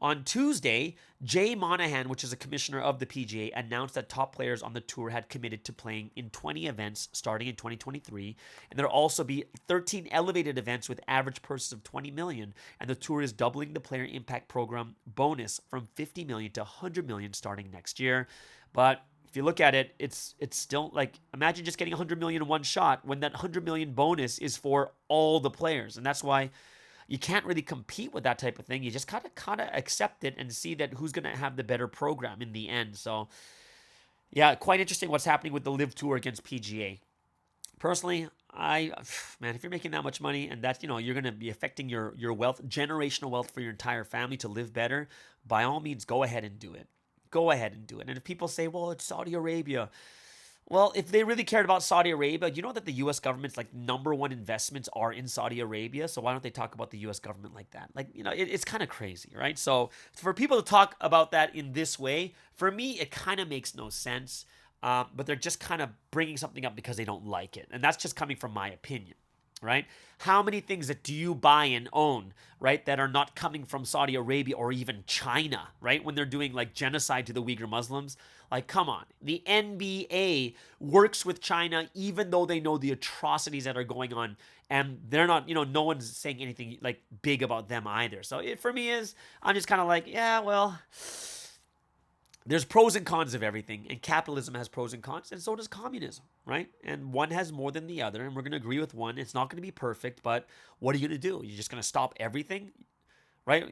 Speaker 2: on Tuesday, Jay Monahan, which is a commissioner of the PGA, announced that top players on the tour had committed to playing in 20 events starting in 2023. And there'll also be 13 elevated events with average purses of $20 million. And the tour is doubling the Player Impact Program bonus from $50 million to $100 million starting next year. But if you look at it, it's still like, imagine just getting $100 million in one shot when that $100 million bonus is for all the players. And that's why you can't really compete with that type of thing. You just kind of accept it and see that who's going to have the better program in the end. So, yeah, quite interesting what's happening with the Live Tour against PGA. Personally, if you're making that much money and that's, you're going to be affecting your wealth, generational wealth for your entire family to live better, by all means, go ahead and do it. Go ahead and do it. And if people say, well, it's Saudi Arabia. Well, if they really cared about Saudi Arabia, you know that the U.S. government's number one investments are in Saudi Arabia. So why don't they talk about the U.S. government like that? It's kind of crazy, right? So for people to talk about that in this way, for me, it kind of makes no sense. But they're just kind of bringing something up because they don't like it. And that's just coming from my opinion, right? How many things that do you buy and own, right, that are not coming from Saudi Arabia or even China, right, when they're doing genocide to the Uyghur Muslims? Come on. The NBA works with China even though they know the atrocities that are going on, and they're not, no one's saying anything big about them either. So it for me is, I'm just kind of yeah, well, there's pros and cons of everything, and capitalism has pros and cons, and so does communism, right? And one has more than the other, and we're going to agree with one. It's not going to be perfect, but what are you going to do? You're just going to stop everything, right?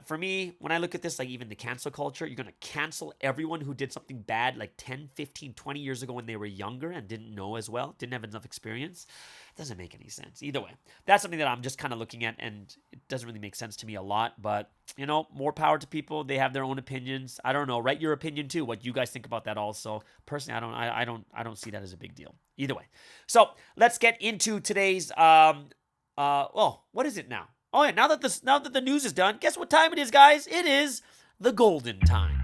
Speaker 2: For me, when I look at this, even the cancel culture, you're going to cancel everyone who did something bad 10, 15, 20 years ago when they were younger and didn't know as well, didn't have enough experience. It doesn't make any sense. Either way, that's something that I'm just kind of looking at, and it doesn't really make sense to me a lot, but more power to people. They have their own opinions. I don't know. Write your opinion too. What you guys think about that also. Personally, I don't see that as a big deal. Either way. So let's get into today's what is it now? Oh yeah, now that the news is done, guess what time it is, guys? It is the golden time.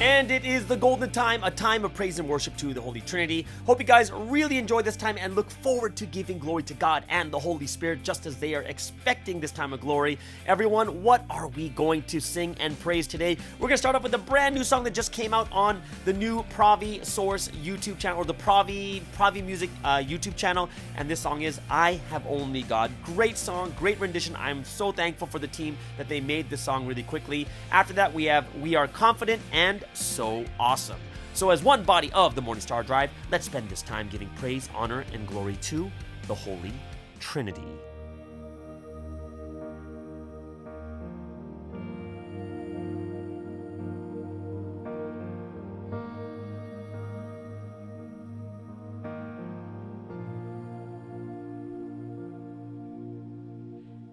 Speaker 2: And it is the golden time, a time of praise and worship to the Holy Trinity. Hope you guys really enjoy this time and look forward to giving glory to God and the Holy Spirit just as they are expecting this time of glory. Everyone, what are we going to sing and praise today? We're going to start off with a brand new song that just came out on the new Pravi Source YouTube channel, or the Pravi Music YouTube channel. And this song is I Have Only God. Great song, great rendition. I'm so thankful for the team that they made this song really quickly. After that, we have We Are Confident and So Awesome. So as one body of the Morning Star Drive, let's spend this time giving praise, honor, and glory to the Holy Trinity.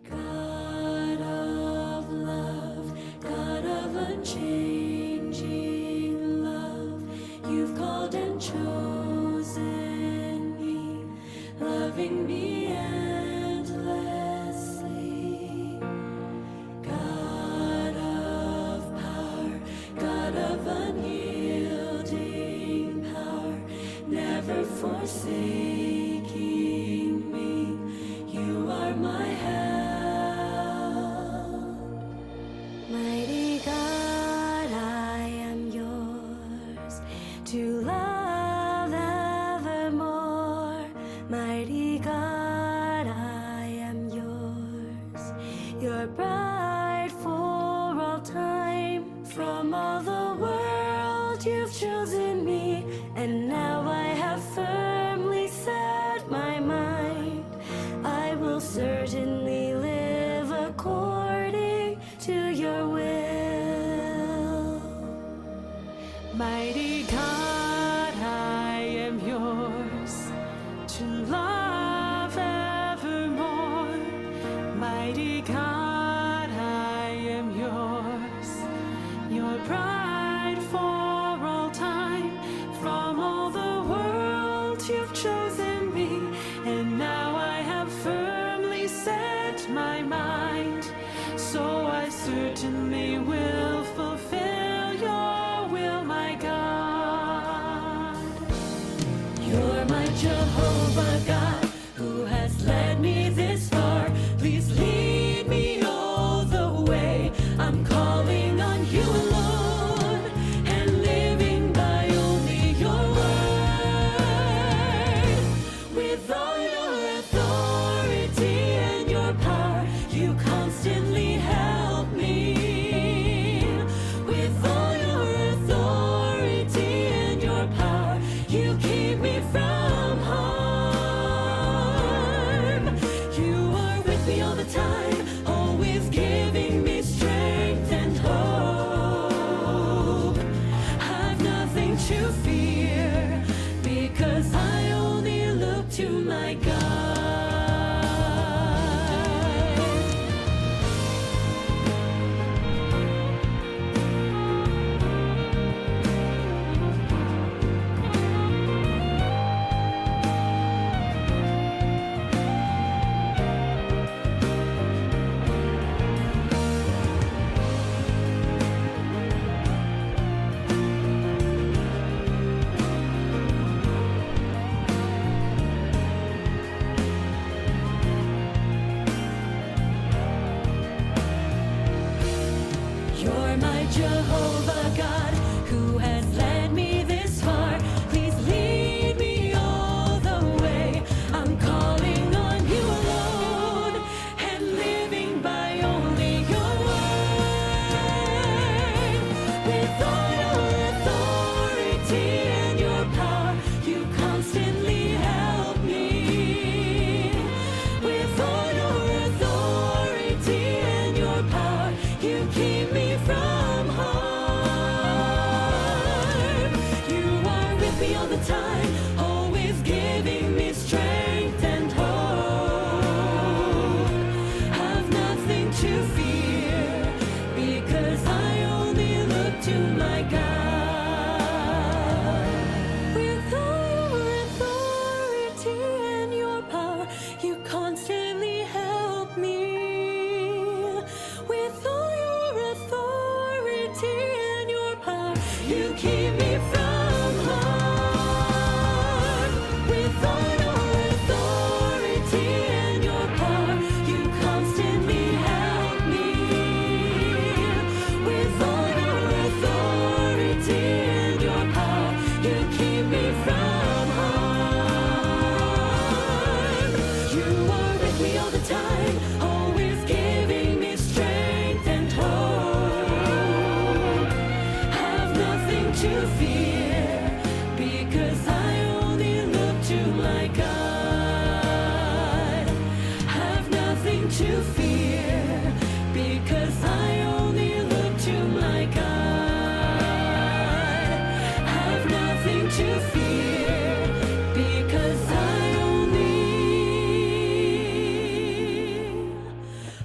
Speaker 4: God of love, God of unchanging love, you've called and chosen me, loving me endlessly. God of power, God of unyielding power, never forsaking me, you are my help. Mighty God, I am yours to love. in me will fulfill your will, my God. You're my Jehovah God, who has led me this far. Please lead me all the way. I'm calling on you alone and living by only your word. With all your authority and your power, you constantly help me. With all your authority and your power, you keep me from harm. You are with me all the time, always giving me strength and hope. I've nothing to fear, because I only look to my God. You're my Jehovah God, who has led me this far. Please lead me all the way. I'm calling on you alone and living by only your word. With all your authority and your power, you constantly help me. With all your authority and your power, you keep me from harm. You are with me all the time, always giving me strength and hope. Have nothing to fear, because I only look to my God. With all your authority and your power, you constantly help me. With all your authority and your power, you keep me from harm. With all your authority and your power, you constantly help me. With all your authority and your power, you keep me from harm. You are with me all the time, always giving me strength and hope. Have nothing to fear, because I only look to my God. Have nothing to fear, because I only look to my God. Have nothing to fear, because I only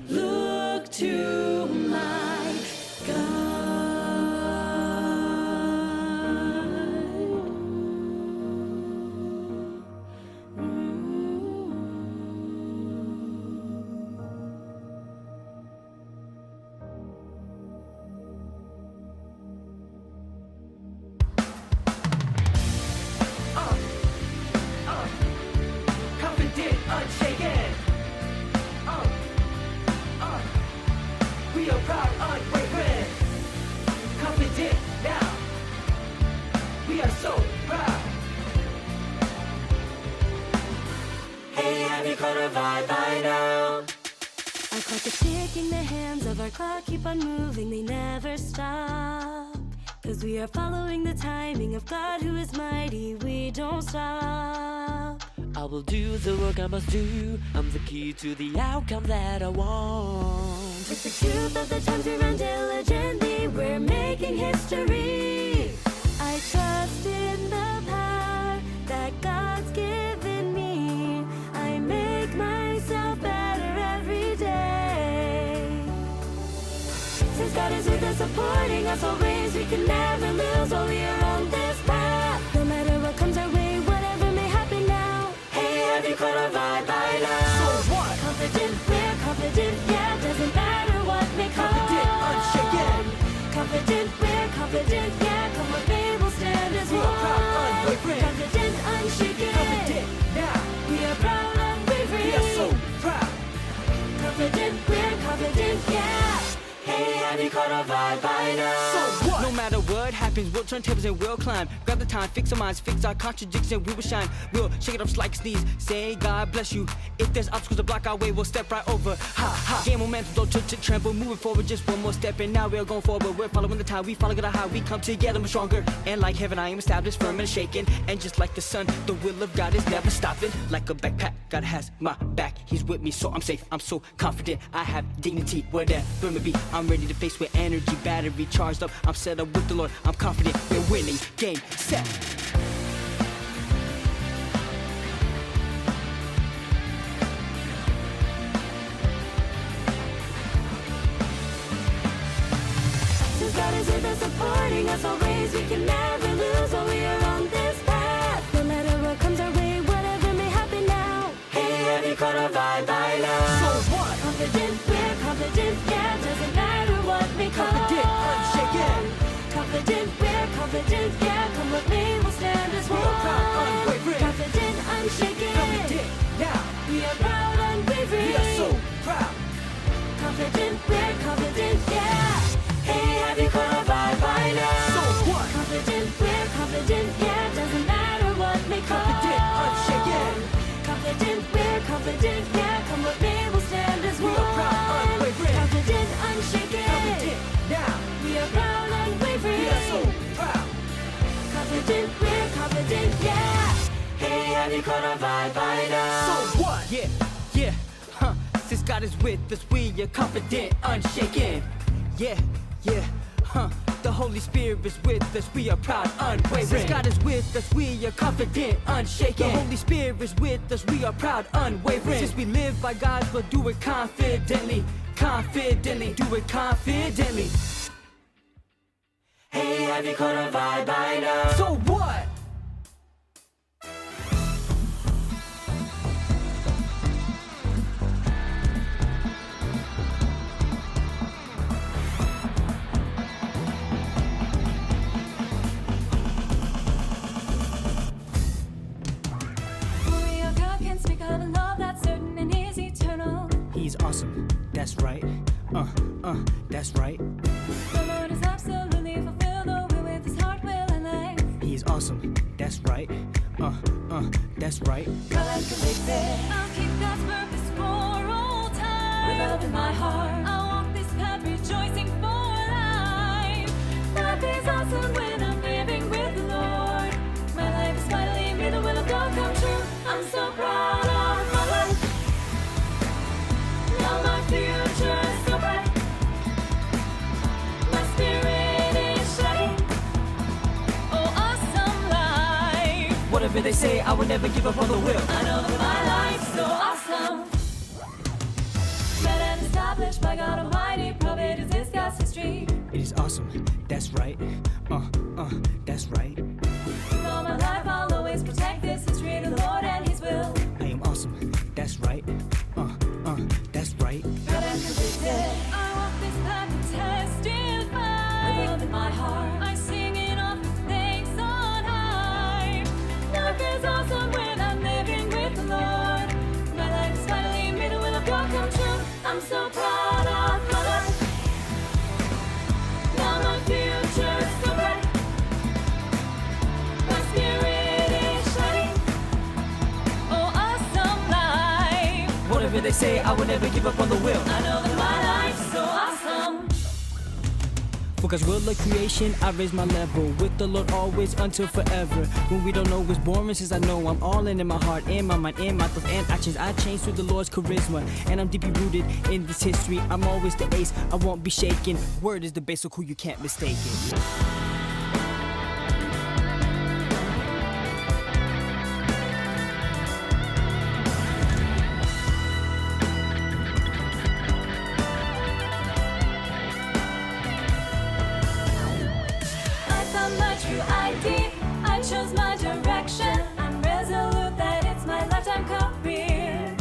Speaker 4: look to my confident, unshaken. We are proud, unwavering. Confident now. We are so proud. Hey, have you caught a vibe by now? Our clock is ticking, the hands of our clock keep on moving, they never stop. 'Cause we are following the timing of God who is mighty, we don't stop.
Speaker 5: I will do the work I must do. I'm the key to the outcome that I want.
Speaker 4: With the truth of the times we run diligently, we're making history. I trust in the power that God's given me. I make myself better every day. Since God is with us, supporting us always, we can never lose while we are on this path. No matter what comes our way, whatever may happen now. Hey, have you caught a vibe by now?
Speaker 3: So what?
Speaker 4: Confident, we're confident, yeah, doesn't matter what may come.
Speaker 3: Confident, unshaken.
Speaker 5: caught a vibe by now.
Speaker 1: So what? No matter what happens, we'll turn tables and we'll climb. Grab the time, fix our minds, fix our contradictions, we will shine. We'll shake it up like a sneeze, say God bless you. If there's obstacles to block our way, we'll step right over. Ha ha. Gain momentum, don't tremble, moving forward, just one more step, and now we're going forward. We're following the tide, we follow it how we come together, we're stronger. And like heaven, I am established, firm and shaken. And just like the sun, the will of God is never stopping. Like a backpack, God has my back, He's with me, so I'm safe. I'm so confident, I have dignity, whatever it may be. I'm ready to face with energy, battery charged up. I'm set up with the Lord, I'm confident we're winning. Game, set.
Speaker 6: Since God is with us, supporting us always, we can never lose while we are on this path. No matter what comes our way, whatever may happen now.
Speaker 5: Hey, have you caught a vibe by now?
Speaker 1: So what?
Speaker 6: Confident, we're confident, yeah, doesn't matter what may come.
Speaker 1: Confident, unshaken.
Speaker 6: Confident, we're confident, yeah, come with me, we'll stand as one.
Speaker 1: We are proud, unwavering.
Speaker 6: Confident, unshaken.
Speaker 1: Confident, now.
Speaker 6: We are proud, unwavering.
Speaker 1: We are so proud.
Speaker 6: Confident, we're confident, yeah.
Speaker 5: Hey, have you caught a vibe by now?
Speaker 1: So what?
Speaker 6: Confident, we're confident, yeah, doesn't matter what may come.
Speaker 1: Confident, unshaken.
Speaker 6: Confident, we're confident, yeah, come with me, we'll stand as
Speaker 1: We
Speaker 6: one.
Speaker 1: are proud, unwavering.
Speaker 6: Confident, unshaken.
Speaker 1: Confident, now.
Speaker 6: We are proud, unwavering.
Speaker 1: We are so proud.
Speaker 6: Confident, we're confident, yeah.
Speaker 5: Hey, have you caught a vibe by now?
Speaker 1: So what? Yeah, yeah, huh. Since God is with us, we are confident, unshaken. Yeah, yeah, huh. The Holy Spirit is with us, we are proud, unwavering. Since God is with us, we are confident, unshaken. The Holy Spirit is with us, we are proud, unwavering. Since we live by God, we'll do it confidently, confidently, do it confidently.
Speaker 5: Hey, have you caught a vibe by now?
Speaker 1: So what?
Speaker 6: Only a God can speak of a love that's certain and is eternal.
Speaker 1: He's awesome, that's right. That's right.
Speaker 6: The Lord is absolutely fulfilled the will with his heart, will, and life.
Speaker 1: He's awesome, that's right. That's right.
Speaker 6: God, I'm convicted. I'll keep God's purpose for all time. With love in my heart, I'll walk this path rejoicing for life. Life is awesome when I'm living with the Lord. My life is finally made the will of God come true. I'm so proud of my life. Now my future is so bright. My spirit is shining. Oh, awesome life.
Speaker 1: Whatever they say, I will never give up on the will.
Speaker 6: I know that my life's so awesome. Read and established by God Almighty, prophet is this God's history.
Speaker 1: It is awesome, that's right. That's right.
Speaker 6: With all my life, I'll always protect this history to the Lord and His will.
Speaker 1: I am awesome, that's right. That's right.
Speaker 6: God, I'm convicted. I walk this path to testify. With love in my heart, I sing it off with thanks on high. Life is awesome when I'm living with the Lord. My life is finally made the will of God come true. I'm so proud of my life. Now my future is so bright. My spirit is shining. Oh, awesome life.
Speaker 1: Whatever they say, I will never give up on the will.
Speaker 6: I know that my life's so awesome.
Speaker 1: For God's will of creation, I raise my level. With the Lord always until forever. When we don't know what's boring, since I know I'm all in my heart, in my mind, in my thoughts and actions. I change through the Lord's charisma, and I'm deeply rooted in this history. I'm always the ace, I won't be shaken. Word is the base, so cool you can't mistake it.
Speaker 6: I found my true ID. I chose my direction. I'm resolute that it's my lifetime career.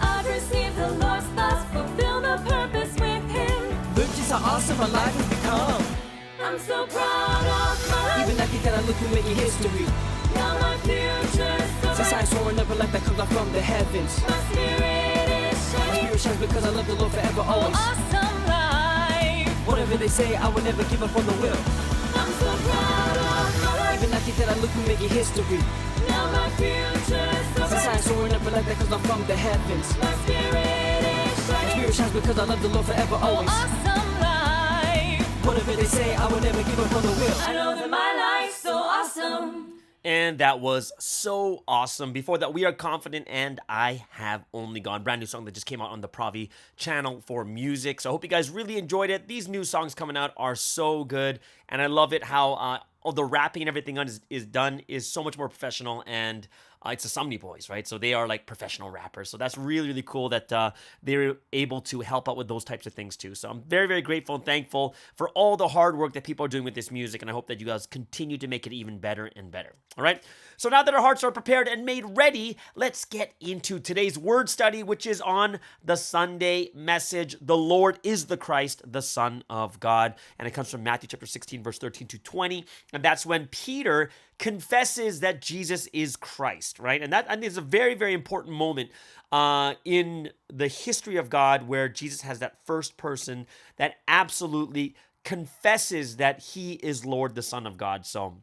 Speaker 6: I've received the Lord's thoughts, fulfill the purpose with Him.
Speaker 1: Look just how awesome my life has become.
Speaker 6: I'm so proud of my life.
Speaker 1: Even after that, I look who making history.
Speaker 6: Now my future is so
Speaker 1: Since I
Speaker 6: bright.
Speaker 1: soaring up a life that comes out from the heavens.
Speaker 6: My spirit is
Speaker 1: My
Speaker 6: shining.
Speaker 1: spirit shines because I love the Lord forever,
Speaker 6: Oh,
Speaker 1: always.
Speaker 6: awesome life.
Speaker 5: Whatever they say, I will never give up on the will.
Speaker 6: I'm so proud of my life.
Speaker 5: Even I think that I look and make it history.
Speaker 6: Now my future's so
Speaker 5: Since
Speaker 6: bright.
Speaker 5: I'm soaring up like that cause I'm from the heavens.
Speaker 6: My spirit is
Speaker 5: My
Speaker 6: shining.
Speaker 5: spirit shines because I love the Lord forever, always.
Speaker 6: Awesome life.
Speaker 5: Whatever they say, I will never give up on the will.
Speaker 6: I know that my life's so awesome.
Speaker 2: And that was so awesome. Before that, We Are Confident and I Have Only Gone. Brand new song that just came out on the Pravi channel for music. So I hope you guys really enjoyed it. These new songs coming out are so good. And I love it how all the rapping and everything is done is so much more professional. And it's the Somni Boys, right? So they are like professional rappers. So that's really, really cool that they're able to help out with those types of things too. So I'm very, very grateful and thankful for all the hard work that people are doing with this music. And I hope that you guys continue to make it even better and better. All right. So now that our hearts are prepared and made ready, let's get into today's word study, which is on the Sunday message. The Lord is the Christ, the Son of God. And it comes from Matthew chapter 16, verse 13 to 20. And that's when Peter confesses that Jesus is Christ, right? And that, I think, is a very, very important moment in the history of God where Jesus has that first person that absolutely confesses that he is Lord, the Son of God. So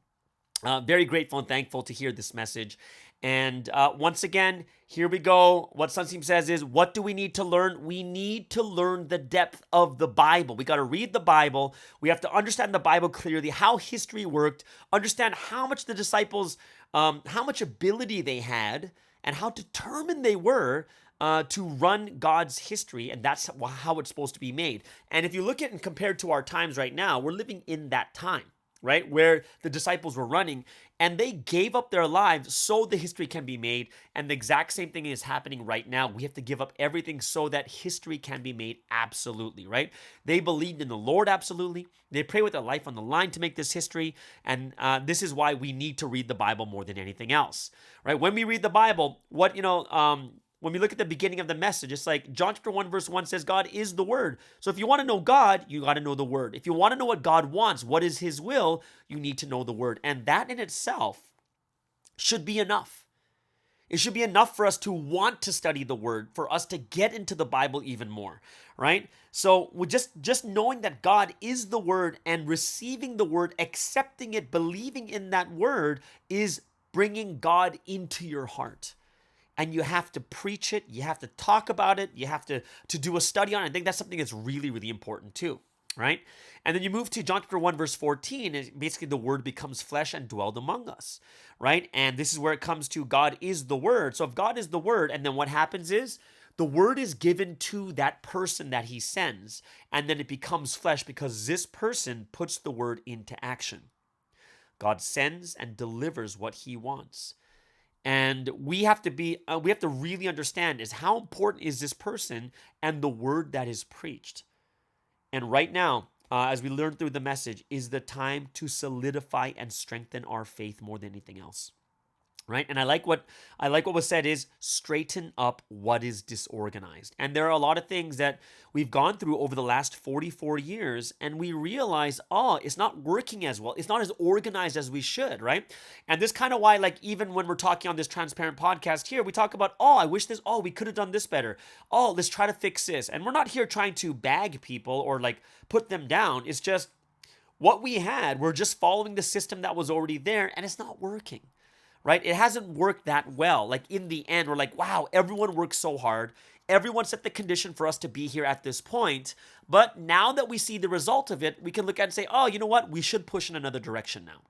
Speaker 2: very grateful and thankful to hear this message. And once again, here we go. What Sunseam says is, what do we need to learn? We need to learn the depth of the Bible. We got to read the Bible. We have to understand the Bible clearly, how history worked, understand how much the disciples, how much ability they had, and how determined they were to run God's history. And that's how it's supposed to be made. And if you look at and compare to our times right now, we're living in that time, right? Where the disciples were running and they gave up their lives so the history can be made. And the exact same thing is happening right now. We have to give up everything so that history can be made. Absolutely, right? They believed in the Lord. Absolutely. They pray with their life on the line to make this history. And this is why we need to read the Bible more than anything else, right? When we read the Bible, when we look at the beginning of the message, it's like John chapter 1 verse 1 says God is the Word. So if you want to know God, you got to know the Word. If you want to know what God wants, what is His will, you need to know the Word. And that in itself should be enough. It should be enough for us to want to study the Word, for us to get into the Bible even more, right? So with just knowing that God is the Word and receiving the Word, accepting it, believing in that Word is bringing God into your heart. And you have to preach it, you have to talk about it, you have to do a study on it. I think that's something that's really, really important too, right? And then you move to John chapter 1, verse 14, and basically the Word becomes flesh and dwelled among us, right? And this is where it comes to God is the Word. So if God is the Word, and then what happens is the Word is given to that person that He sends, and then it becomes flesh because this person puts the Word into action. God sends and delivers what He wants. And we have to really understand is how important is this person and the word that is preached. And right now, as we learn through the message, is the time to solidify and strengthen our faith more than anything else. Right? And I like what was said is straighten up what is disorganized. And there are a lot of things that we've gone through over the last 44 years and we realize, it's not working as well. It's not as organized as we should, right? And this kind of why, like, even when we're talking on this transparent podcast here, we talk about, I wish this, we could have done this better. Let's try to fix this. And we're not here trying to bag people or like put them down. It's just what we had. We're just following the system that was already there and it's not working. Right? It hasn't worked that well. Like in the end, we're like, wow, everyone worked so hard. Everyone set the condition for us to be here at this point. But now that we see the result of it, we can look at it and say, you know what? We should push in another direction now.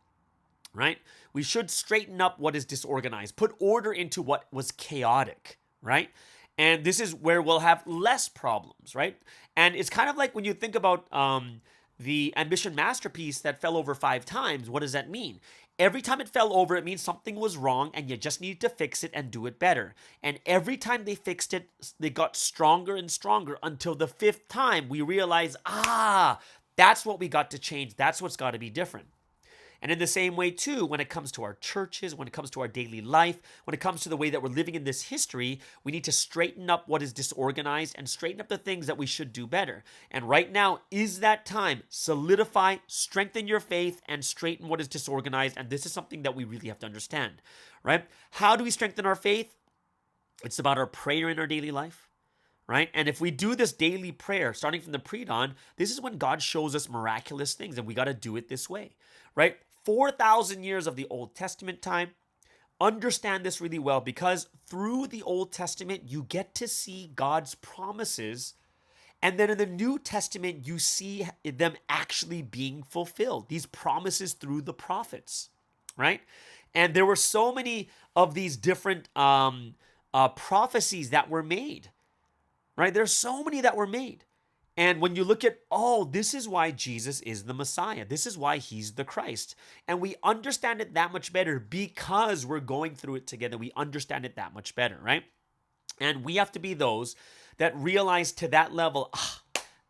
Speaker 2: Right? We should straighten up what is disorganized, put order into what was chaotic. Right? And this is where we'll have less problems. Right? And it's kind of like when you think about the Ambition Masterpiece that fell over 5 times, what does that mean? Every time it fell over, it means something was wrong and you just needed to fix it and do it better. And every time they fixed it, they got stronger and stronger until the 5th time we realized, that's what we got to change. That's what's got to be different. And in the same way, too, when it comes to our churches, when it comes to our daily life, when it comes to the way that we're living in this history, we need to straighten up what is disorganized and straighten up the things that we should do better. And right now is that time. Solidify, strengthen your faith, and straighten what is disorganized. And this is something that we really have to understand, right? How do we strengthen our faith? It's about our prayer in our daily life, right? And if we do this daily prayer, starting from the pre-dawn, this is when God shows us miraculous things, and we got to do it this way, right? 4,000 years of the Old Testament time. Understand this really well, because through the Old Testament, you get to see God's promises, and then in the New Testament, you see them actually being fulfilled, these promises through the prophets, right? And there were so many of these different prophecies that were made, right? There's so many that were made. And when you look at, oh, this is why Jesus is the Messiah. This is why he's the Christ. And we understand it that much better because we're going through it together. We understand it that much better, right? And we have to be those that realize to that level,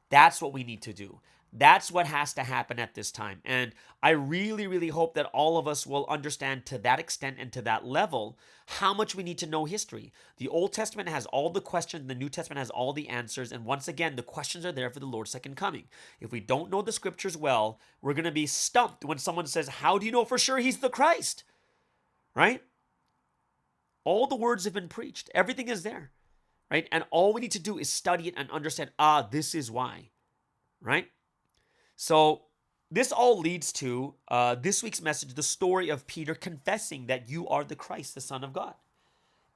Speaker 2: that's what we need to do. That's what has to happen at this time. And I really, really hope that all of us will understand to that extent and to that level how much we need to know history. The Old Testament has all the questions. The New Testament has all the answers. And once again, the questions are there for the Lord's second coming. If we don't know the scriptures well, we're going to be stumped when someone says, how do you know for sure he's the Christ? Right? All the words have been preached. Everything is there. Right? And all we need to do is study it and understand, this is why. Right? So this all leads to this week's message, the story of Peter confessing that you are the Christ, the Son of God.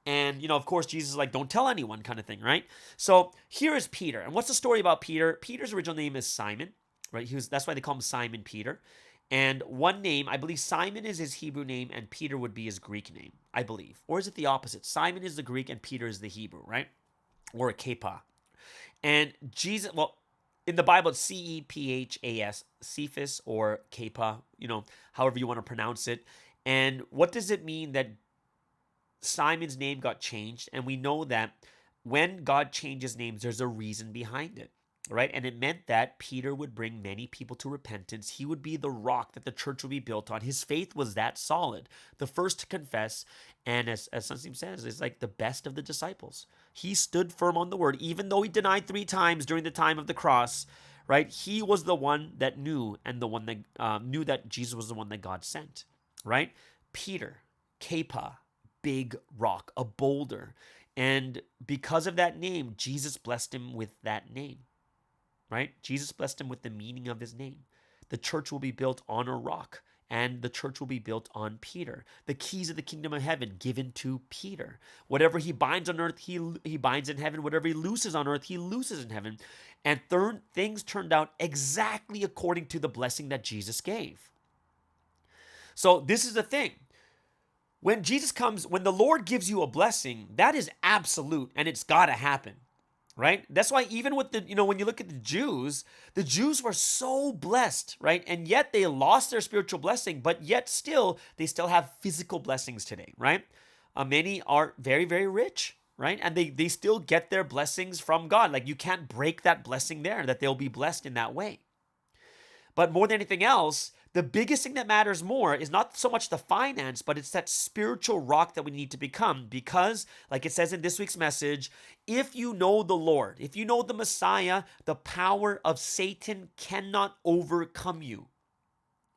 Speaker 2: And, of course, Jesus is like, don't tell anyone kind of thing, right? So here is Peter. And what's the story about Peter? Peter's original name is Simon, right? That's why they call him Simon Peter. And one name, I believe Simon is his Hebrew name and Peter would be his Greek name, I believe. Or is it the opposite? Simon is the Greek and Peter is the Hebrew, right? Or a Kepa. And Jesus, in the Bible, it's Cephas, Cephas or Kepa, however you want to pronounce it. And what does it mean that Simon's name got changed? And we know that when God changes names, there's a reason behind it, right? And it meant that Peter would bring many people to repentance. He would be the rock that the church would be built on. His faith was that solid, the first to confess. And as Sunstein says, is like the best of the disciples. He stood firm on the word, even though he denied 3 times during the time of the cross, right? He was the one that knew, and the one that knew that Jesus was the one that God sent, right? Peter, Kepa, big rock, a boulder. And because of that name, Jesus blessed him with that name, right? Jesus blessed him with the meaning of his name. The church will be built on a rock. And the church will be built on Peter. The keys of the kingdom of heaven given to Peter. Whatever he binds on earth, he binds in heaven. Whatever he looses on earth, he looses in heaven. And things turned out exactly according to the blessing that Jesus gave. So this is the thing. When Jesus comes, when the Lord gives you a blessing, that is absolute and it's got to happen. Right? That's why even with when you look at the Jews were so blessed, right? And yet they lost their spiritual blessing, but yet still, they still have physical blessings today, right? Many are very, very rich, right? And they still get their blessings from God. Like you can't break that blessing there, that they'll be blessed in that way. But more than anything else, the biggest thing that matters more is not so much the finance, but it's that spiritual rock that we need to become. Because, like it says in this week's message, if you know the Lord, if you know the Messiah, the power of Satan cannot overcome you.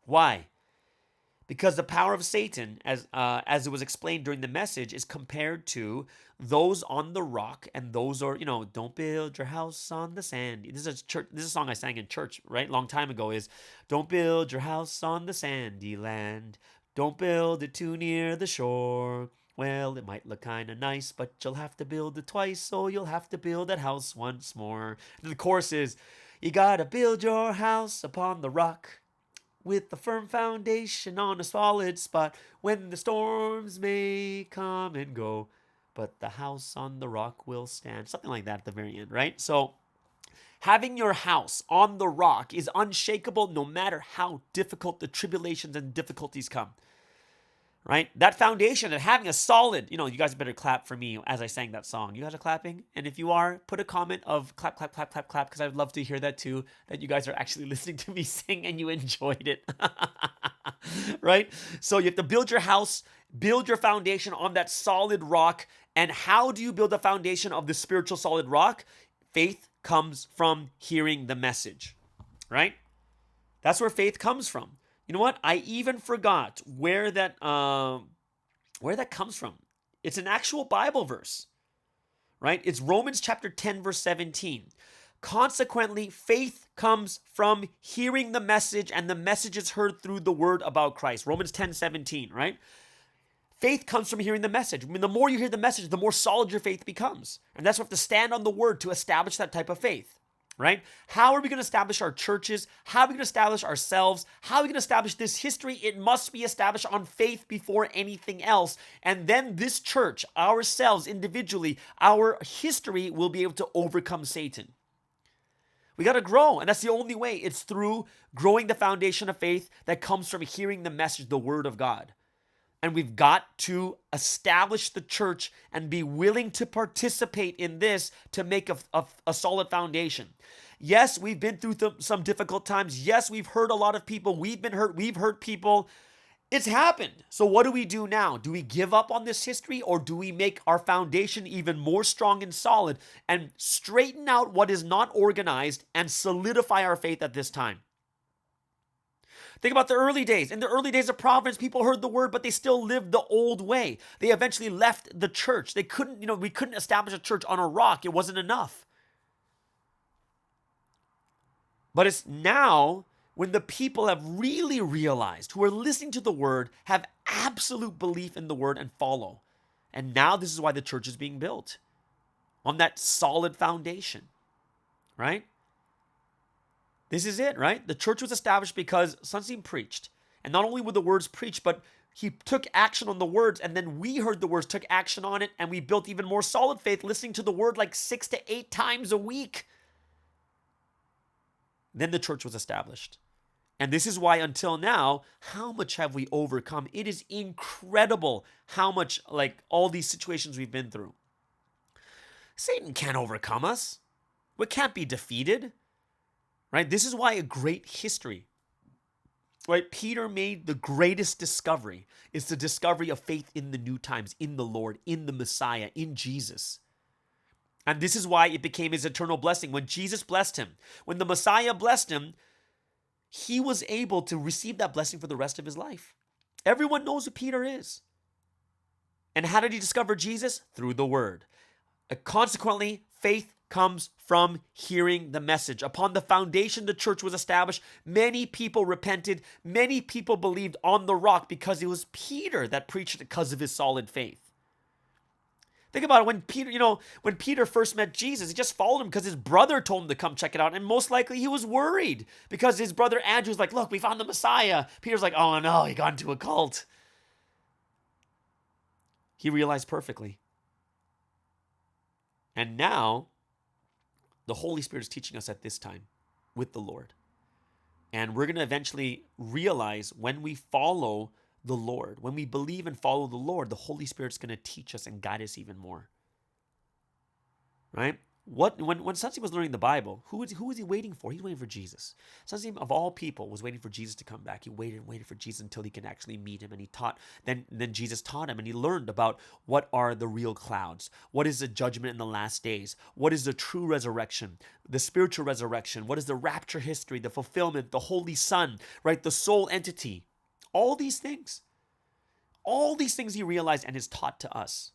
Speaker 2: Why? Because the power of Satan, as it was explained during the message, is compared to those on the rock, and those are, don't build your house on the sand. This is a song I sang in church, right? Long time ago is, don't build your house on the sandy land. Don't build it too near the shore. Well, it might look kind of nice, but you'll have to build it twice, so you'll have to build that house once more. And the chorus is, you gotta build your house upon the rock, with a firm foundation on a solid spot, when the storms may come and go, but the house on the rock will stand. Something like that at the very end, right? So having your house on the rock is unshakable no matter how difficult the tribulations and difficulties come, right? That foundation and having a solid, you guys better clap for me as I sang that song. You guys are clapping? And if you are, put a comment of clap, clap, clap, clap, clap, because I'd love to hear that too, that you guys are actually listening to me sing and you enjoyed it, right? So you have to build your house, build your foundation on that solid rock. And how do you build a foundation of the spiritual solid rock? Faith comes from hearing the message, right? That's where faith comes from. You know what? I even forgot where that comes from. It's an actual Bible verse, right? It's Romans chapter 10, verse 17. Consequently, faith comes from hearing the message, and the message is heard through the word about Christ. Romans 10:17, right? Faith comes from hearing the message. I mean, the more you hear the message, the more solid your faith becomes. And that's why we have to stand on the word to establish that type of faith, right? How are we going to establish our churches? How are we going to establish ourselves? How are we going to establish this history? It must be established on faith before anything else. And then this church, ourselves individually, our history will be able to overcome Satan. We got to grow, and that's the only way. It's through growing the foundation of faith that comes from hearing the message, the word of God. And we've got to establish the church and be willing to participate in this to make a solid foundation. Yes, we've been through some difficult times. Yes, we've hurt a lot of people. We've been hurt. We've hurt people. It's happened. So what do we do now? Do we give up on this history, or do we make our foundation even more strong and solid and straighten out what is not organized and solidify our faith at this time? Think about the early days. In the early days of Providence, people heard the word, but they still lived the old way. They eventually left the church. They couldn't, we couldn't establish a church on a rock. It wasn't enough. But it's now when the people have really realized, who are listening to the word, have absolute belief in the word and follow. And now this is why the church is being built on that solid foundation, right? This is it, right? The church was established because Sunstein preached. And not only were the words preached, but he took action on the words, and then we heard the words, took action on it, and we built even more solid faith, listening to the word like 6 to 8 times a week. Then the church was established. And this is why until now, how much have we overcome? It is incredible how much, like, all these situations we've been through. Satan can't overcome us. We can't be defeated. Right? This is why a great history, right? Peter made the greatest discovery. It's the discovery of faith in the new times, in the Lord, in the Messiah, in Jesus. And this is why it became his eternal blessing. When Jesus blessed him, when the Messiah blessed him, he was able to receive that blessing for the rest of his life. Everyone knows who Peter is. And how did he discover Jesus? Through the word. Consequently, faith comes from hearing the message. Upon the foundation the church was established, many people repented. Many people believed on the rock because it was Peter that preached because of his solid faith. Think about it. When Peter first met Jesus, he just followed him because his brother told him to come check it out. And most likely he was worried because his brother Andrew was like, look, we found the Messiah. Peter's like, oh no, he got into a cult. He realized perfectly. And now, the Holy Spirit is teaching us at this time with the Lord. And we're going to eventually realize when we follow the Lord, when we believe and follow the Lord, the Holy Spirit's going to teach us and guide us even more. Right? When Sunstein was learning the Bible, who was he waiting for? He's waiting for Jesus. Sunstein, of all people, was waiting for Jesus to come back. He waited and waited for Jesus until he can actually meet him. And he taught. Then Jesus taught him, and he learned about what are the real clouds, what is the judgment in the last days, what is the true resurrection, the spiritual resurrection, what is the rapture history, the fulfillment, the Holy Son, right, the soul entity, all these things he realized and is taught to us.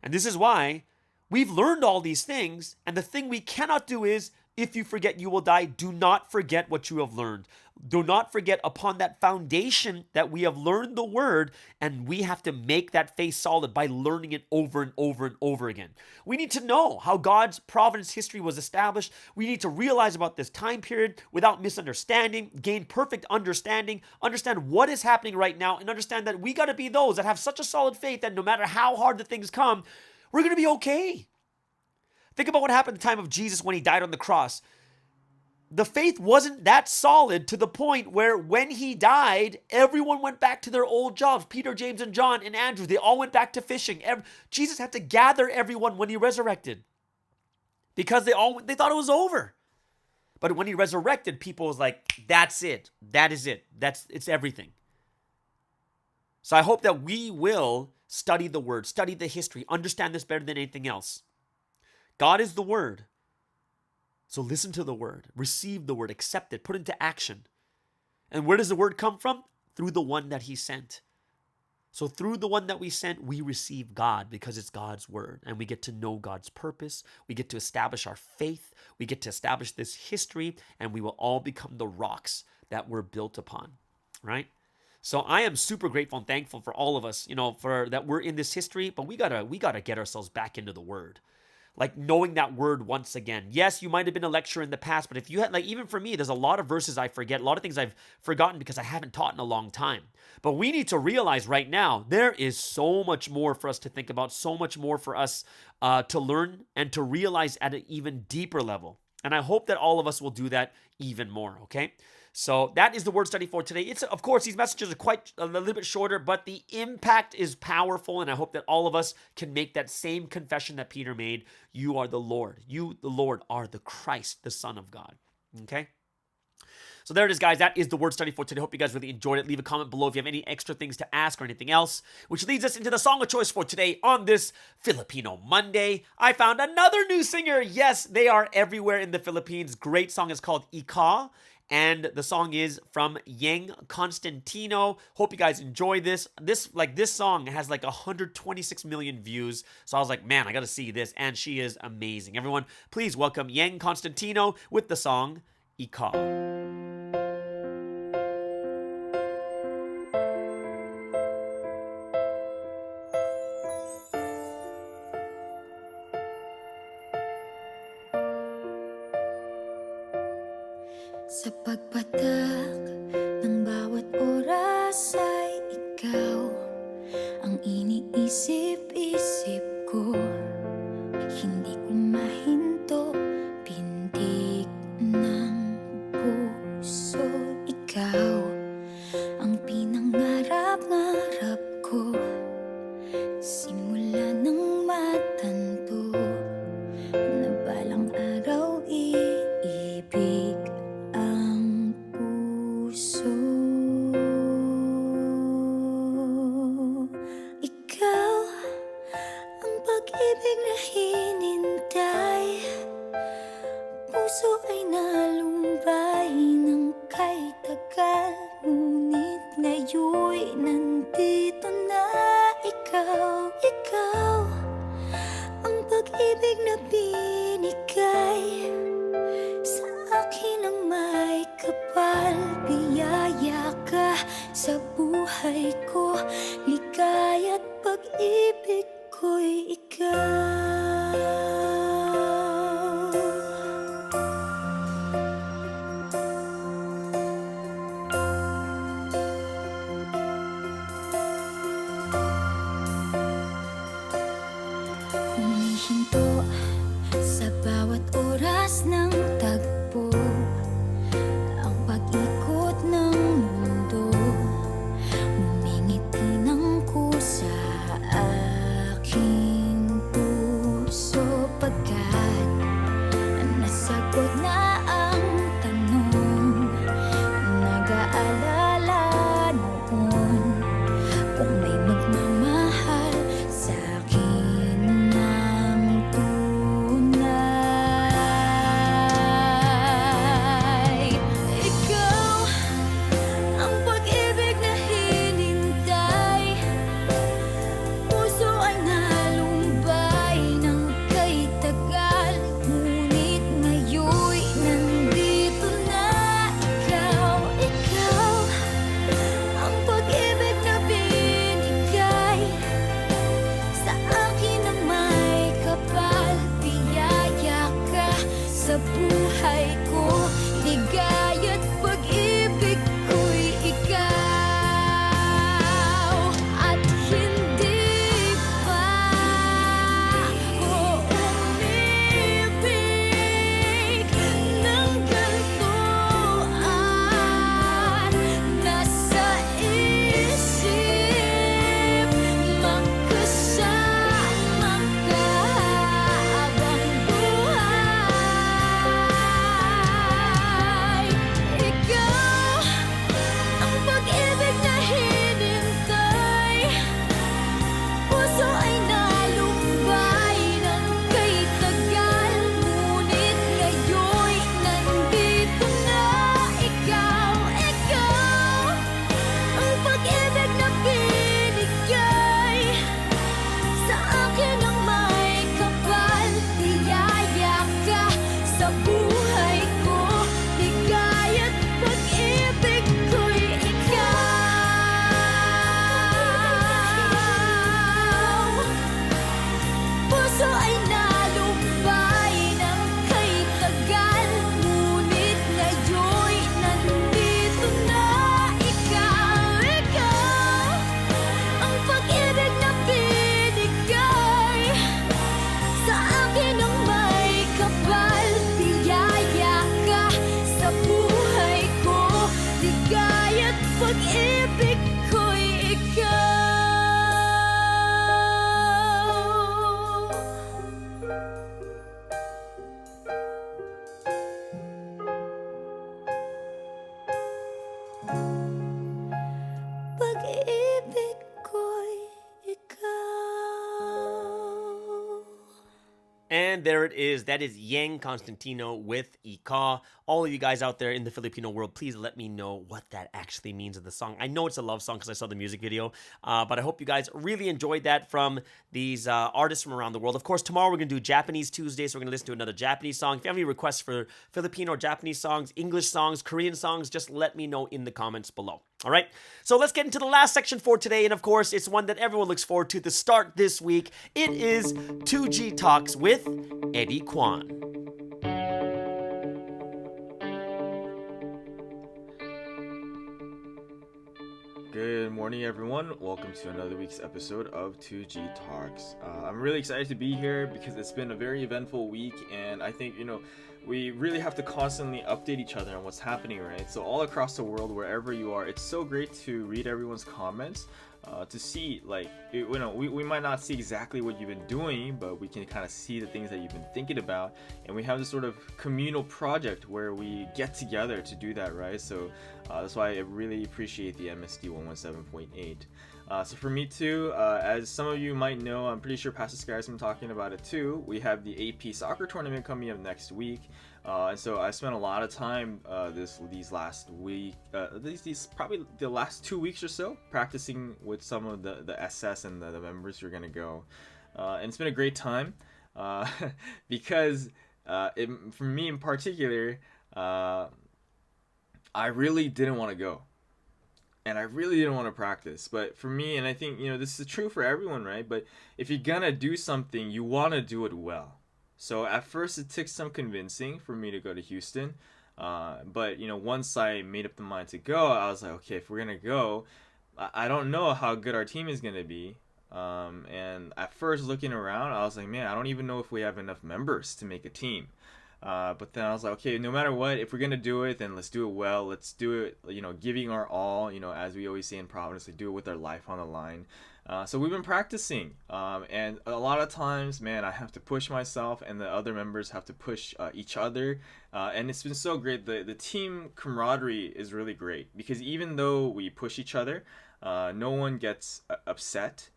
Speaker 2: And this is why we've learned all these things, and the thing we cannot do is, if you forget, you will die. Do not forget what you have learned. Do not forget upon that foundation that we have learned the word, and we have to make that faith solid by learning it over and over and over again. We need to know how God's providence history was established. We need to realize about this time period without misunderstanding, gain perfect understanding, understand what is happening right now, and understand that we got to be those that have such a solid faith that no matter how hard the things come, we're going to be okay. Think about what happened at the time of Jesus when he died on the cross. The faith wasn't that solid to the point where when he died, everyone went back to their old jobs. Peter, James, and John, and Andrew, they all went back to fishing. Jesus had to gather everyone when he resurrected because they thought it was over. But when he resurrected, people was like, that's it. That is it. It's everything. So I hope that we will study the word, study the history, understand this better than anything else. God is the word. So listen to the word, receive the word, accept it, put it into action. And where does the word come from? Through the one that he sent. So through the one that we sent, we receive God because it's God's word. And we get to know God's purpose. We get to establish our faith. We get to establish this history. And we will all become the rocks that we're built upon, right? So I am super grateful and thankful for all of us, for that we're in this history. But we gotta get ourselves back into the word. Like knowing that word once again. Yes, you might have been a lecturer in the past, but if you had, like, even for me, there's a lot of verses I forget, a lot of things I've forgotten because I haven't taught in a long time. But we need to realize right now, there is so much more for us to think about, so much more for us to learn and to realize at an even deeper level. And I hope that all of us will do that even more, okay? So that is the word study for today. It's, of course, these messages are quite a little bit shorter, but the impact is powerful, and I hope that all of us can make that same confession that Peter made. You are the Lord. You, the Lord, are the Christ, the Son of God. Okay? So there it is, guys. That is the word study for today. Hope you guys really enjoyed it. Leave a comment below if you have any extra things to ask or anything else, which leads us into the song of choice for today on this Filipino Monday. I found another new singer. Yes, they are everywhere in the Philippines. Great song is called Ika. And the song is from Yang Constantino. Hope you guys enjoy this. This song has like 126 million views. So I was like, man, I got to see this. And she is amazing. Everyone, please welcome Yang Constantino with the song Ika.
Speaker 7: Sa pagpatak ng bawat oras ay ikaw ang iniisip-isip ko. Hindi ko mahinto, pintig ng puso. Ikaw ang pinangarap-ngarap ko. Simula ng matanto na balang araw iibig ang puso. Ikaw ang pag-ibig na hinintay. Puso ay nalumbay ng kay tagal. Ngunit ngayon'y nandito na ikaw. Ikaw ang pag-ibig na binigay sa akin ang may kapal. Biyaya ka sa buhay ko, ligaya't pag-ibig ko'y ikaw. Humihinto sa bawat oras ng tagpo, ang pag-ikot ng mundo. Humingiti ng kusa aking puso, pagkat nasagot na ang tanong. Nag-aalala noon kung may magmamahal sa akin ng tunay. Ikaw ang pag-ibig na hinintay. Puso ay nalumbay ng kay tagal. Ngunit ngayon'y nandito na ikaw. Ikaw ang pag-ibig na binigay sa akin ang may kapal. Biyaya ka sa buhay ko, ligaya't pag-ibig ko'y ikaw. At hindi pa ako umibig ng ganito at nasa isip magkasama ka habang buhay.
Speaker 2: And there it is. That is Yang Constantino with Ika. All of you guys out there in the Filipino world, please let me know what that actually means in the song. I know it's a love song because I saw the music video, but I hope you guys really enjoyed that from these artists from around the world. Of course, tomorrow we're going to do Japanese Tuesday, so we're going to listen to another Japanese song. If you have any requests for Filipino or Japanese songs, English songs, Korean songs, just let me know in the comments below. All right, so let's get into the last section for today, and of course, it's one that everyone looks forward to start this week. It is 2G Talks with Eddie Kwan.
Speaker 8: Good morning, everyone. Welcome to another week's episode of 2G Talks. I'm really excited to be here because it's been a very eventful week, and I think, we really have to constantly update each other on what's happening, right? So all across the world, wherever you are, it's so great to read everyone's comments, to see, we might not see exactly what you've been doing, but we can kind of see the things that you've been thinking about, and we have this sort of communal project where we get together to do that, right? So that's why I really appreciate the MSD 117.8. So for me too, as some of you might know, I'm pretty sure Pastor Sky's been talking about it too, we have the AP soccer tournament coming up next week. And so I spent a lot of time these last week, these probably the last 2 weeks or so, practicing with some of the SS and the members who are going to go. And it's been a great time because for me in particular, I really didn't want to go. And I really didn't want to practice. But for me, and I think, this is true for everyone, right? But if you're going to do something, you want to do it well. So at first, it took some convincing for me to go to Houston. But, once I made up the mind to go, I was like, okay, if we're going to go, I don't know how good our team is going to be. And at first, looking around, I was like, man, I don't even know if we have enough members to make a team. But then I was like, okay, no matter what, if we're going to do it, then let's do it well. Let's do it, giving our all, as we always say in Providence, we do it with our life on the line. So we've been practicing. And a lot of times, man, I have to push myself and the other members have to push each other. And it's been so great. The team camaraderie is really great because even though we push each other, no one gets upset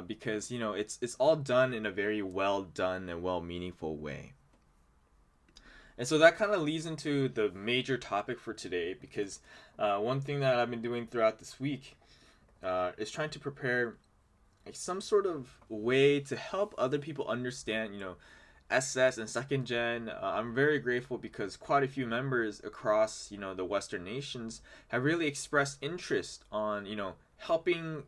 Speaker 8: because, it's all done in a very well done and well meaningful way. And so that kind of leads into the major topic for today because one thing that I've been doing throughout this week is trying to prepare some sort of way to help other people understand, SS and second gen. I'm very grateful because quite a few members across, the Western nations have really expressed interest on, helping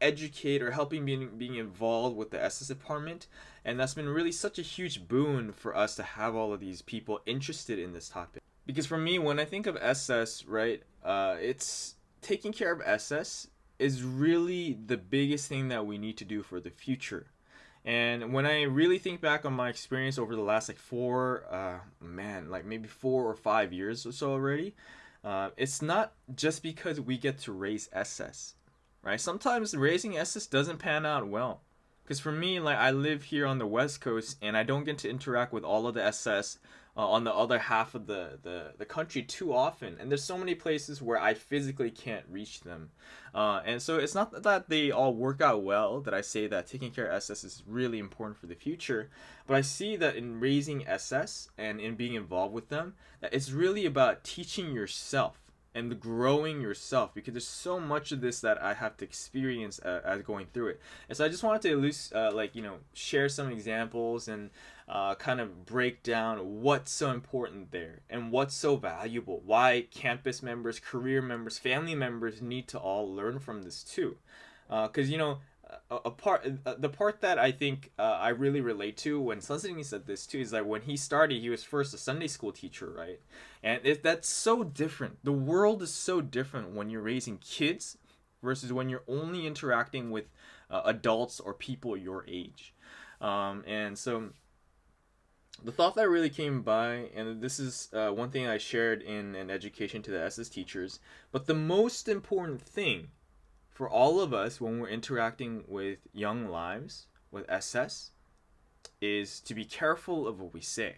Speaker 8: educate or helping being involved with the SS department, and that's been really such a huge boon for us to have all of these people interested in this topic. Because for me, when I think of SS, right, it's taking care of SS is really the biggest thing that we need to do for the future. And when I really think back on my experience over the last maybe 4 or 5 years or so already, it's not just because we get to raise SS. Right? Sometimes raising SS doesn't pan out well. Because for me, I live here on the West Coast and I don't get to interact with all of the SS on the other half of the country too often. And there's so many places where I physically can't reach them. And so it's not that they all work out well, that I say that taking care of SS is really important for the future. But I see that in raising SS and in being involved with them, that it's really about teaching yourself and growing yourself, because there's so much of this that I have to experience as going through it. And so I just wanted to share some examples and kind of break down what's so important there and what's so valuable, why campus members, career members, family members need to all learn from this too. Because the part that I think I really relate to when Sunny said this too is that when he started, he was first a Sunday school teacher, right? And that's so different. The world is so different when you're raising kids versus when you're only interacting with adults or people your age. And so the thought that really came by, and this is one thing I shared in an education to the SS teachers, but the most important thing for all of us when we're interacting with young lives, with SS, is to be careful of what we say,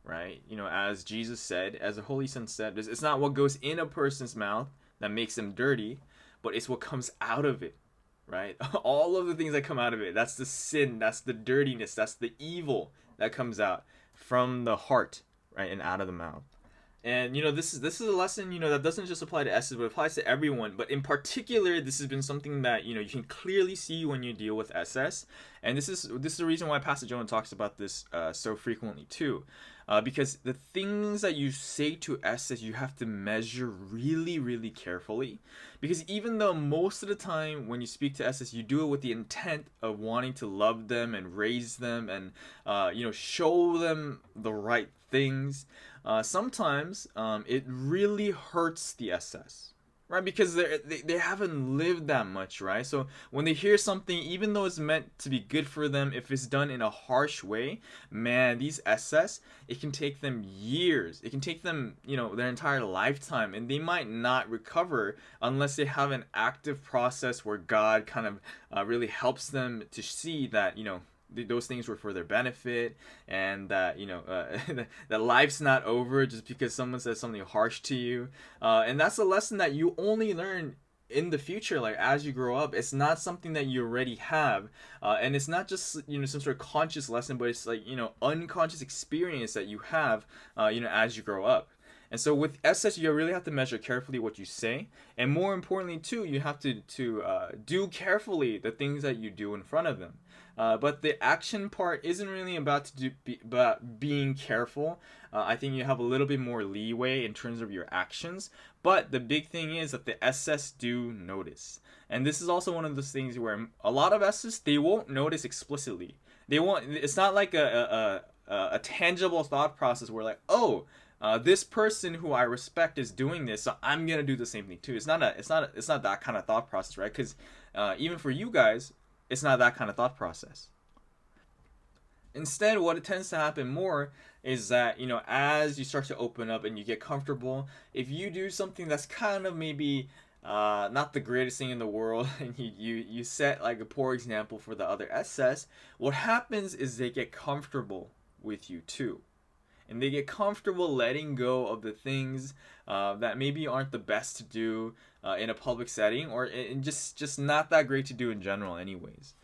Speaker 8: right? As Jesus said, as the Holy Son said, it's not what goes in a person's mouth that makes them dirty, but it's what comes out of it right? All of the things that come out of it, that's the sin, that's the dirtiness, that's the evil that comes out from the heart, right, and out of the mouth. And this is a lesson that doesn't just apply to S's, but applies to everyone. But in particular, this has been something that you can clearly see when you deal with SS, and this is the reason why Pastor Jonah talks about this so frequently too, because the things that you say to SS, you have to measure really, really carefully, because even though most of the time when you speak to SS, you do it with the intent of wanting to love them and raise them and show them the right things. Sometimes it really hurts the SS, right? Because they haven't lived that much, right? So when they hear something, even though it's meant to be good for them, if it's done in a harsh way, man, these SS, it can take them years. It can take them, their entire lifetime, and they might not recover unless they have an active process where God kind of really helps them to see that, those things were for their benefit, and that that life's not over just because someone says something harsh to you, and that's a lesson that you only learn in the future, like as you grow up. It's not something that you already have, and it's not just some sort of conscious lesson, but it's like unconscious experience that you have as you grow up. And so with SS, you really have to measure carefully what you say, and more importantly too, you have to do carefully the things that you do in front of them. But the action part isn't really about about being careful. I think you have a little bit more leeway in terms of your actions. But the big thing is that the SS do notice. And this is also one of those things where a lot of SS, they won't notice explicitly. They won't. It's not like a tangible thought process where like, oh, this person who I respect is doing this, so I'm gonna do the same thing too. It's not that kind of thought process, right? Because even for you guys, it's not that kind of thought process. Instead, what it tends to happen more is that, as you start to open up and you get comfortable, if you do something that's kind of maybe not the greatest thing in the world, and you set like a poor example for the other SS, what happens is they get comfortable with you too. And they get comfortable letting go of the things that maybe aren't the best to do in a public setting, or just not that great to do in general anyways.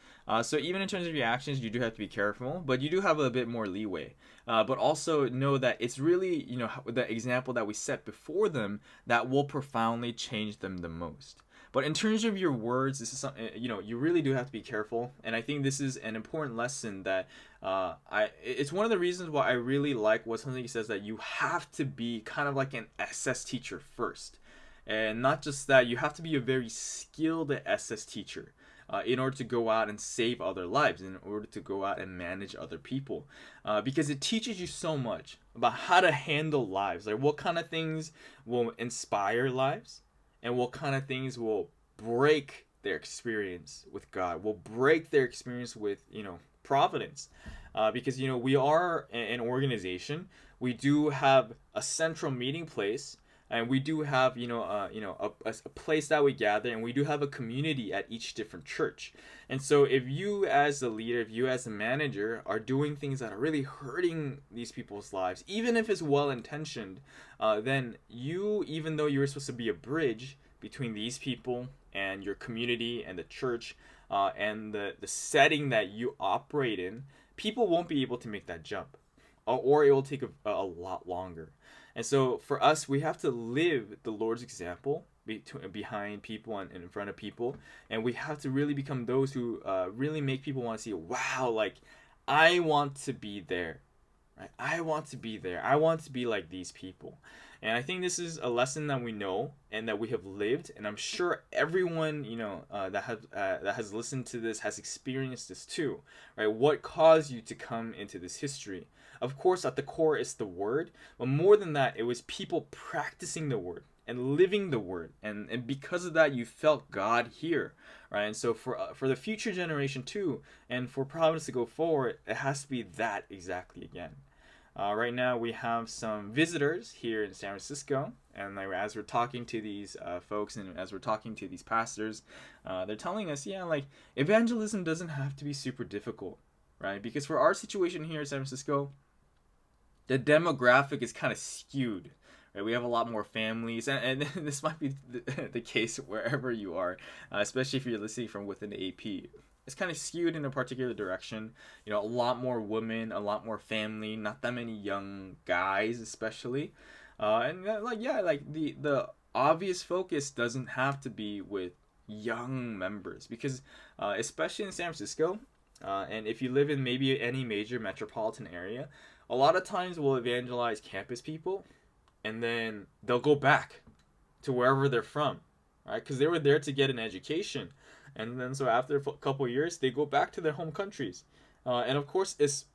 Speaker 8: So even in terms of your actions, you do have to be careful, but you do have a bit more leeway. But also know that it's really, the example that we set before them that will profoundly change them the most. But in terms of your words, this is something, you really do have to be careful. And I think this is an important lesson that it's one of the reasons why I really like what something says, that you have to be kind of like an SS teacher first. And not just that, you have to be a very skilled SS teacher in order to go out and save other lives, in order to go out and manage other people. Because it teaches you so much about how to handle lives. Like what kind of things will inspire lives, and what kind of things will break their experience with God, will break their experience with, providence. Because, we are an organization. We do have a central meeting place, and we do have, a place that we gather, and we do have a community at each different church. And so if you as the leader, if you as the manager are doing things that are really hurting these people's lives, even if it's well-intentioned, then you, even though you're supposed to be a bridge between these people and your community and the church, and the setting that you operate in, people won't be able to make that jump, or it will take a lot longer. And so for us, we have to live the Lord's example behind people and in front of people, and we have to really become those who really make people want to see, wow, like I want to be there, right? I want to be there. I want to be like these people. And I think this is a lesson that we know and that we have lived, and I'm sure everyone that has listened to this has experienced this too, right? What caused you to come into this history? Of course, at the core, it's the word, but more than that, it was people practicing the word and living the word, and because of that, you felt God here, right? And so for the future generation too, and for Providence to go forward, it has to be that exactly again. Right now, we have some visitors here in San Francisco, and as we're talking to these folks, and as we're talking to these pastors, they're telling us, evangelism doesn't have to be super difficult, right? Because for our situation here in San Francisco, the demographic is kind of skewed, right? We have a lot more families, and this might be the case wherever you are, especially if you're listening from within the AP. It's kind of skewed in a particular direction. You know, a lot more women, a lot more family, not that many young guys, especially. The obvious focus doesn't have to be with young members, because especially in San Francisco, and if you live in maybe any major metropolitan area, a lot of times we'll evangelize campus people, and then they'll go back to wherever they're from, right? Because they were there to get an education, and then so after a couple of years, they go back to their home countries, and of course, it's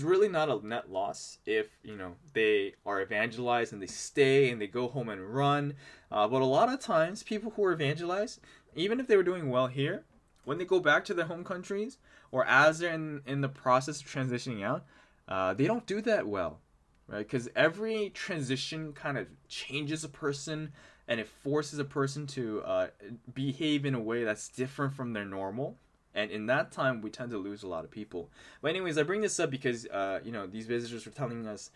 Speaker 8: really not a net loss if, you know, they are evangelized and they stay and they go home and run. But a lot of times, people who are evangelized, even if they were doing well here, when they go back to their home countries, or as they're in the process of transitioning out, they don't do that well, right? Because every transition kind of changes a person, and it forces a person to behave in a way that's different from their normal. And in that time, we tend to lose a lot of people. But anyways, I bring this up because, these visitors were telling us,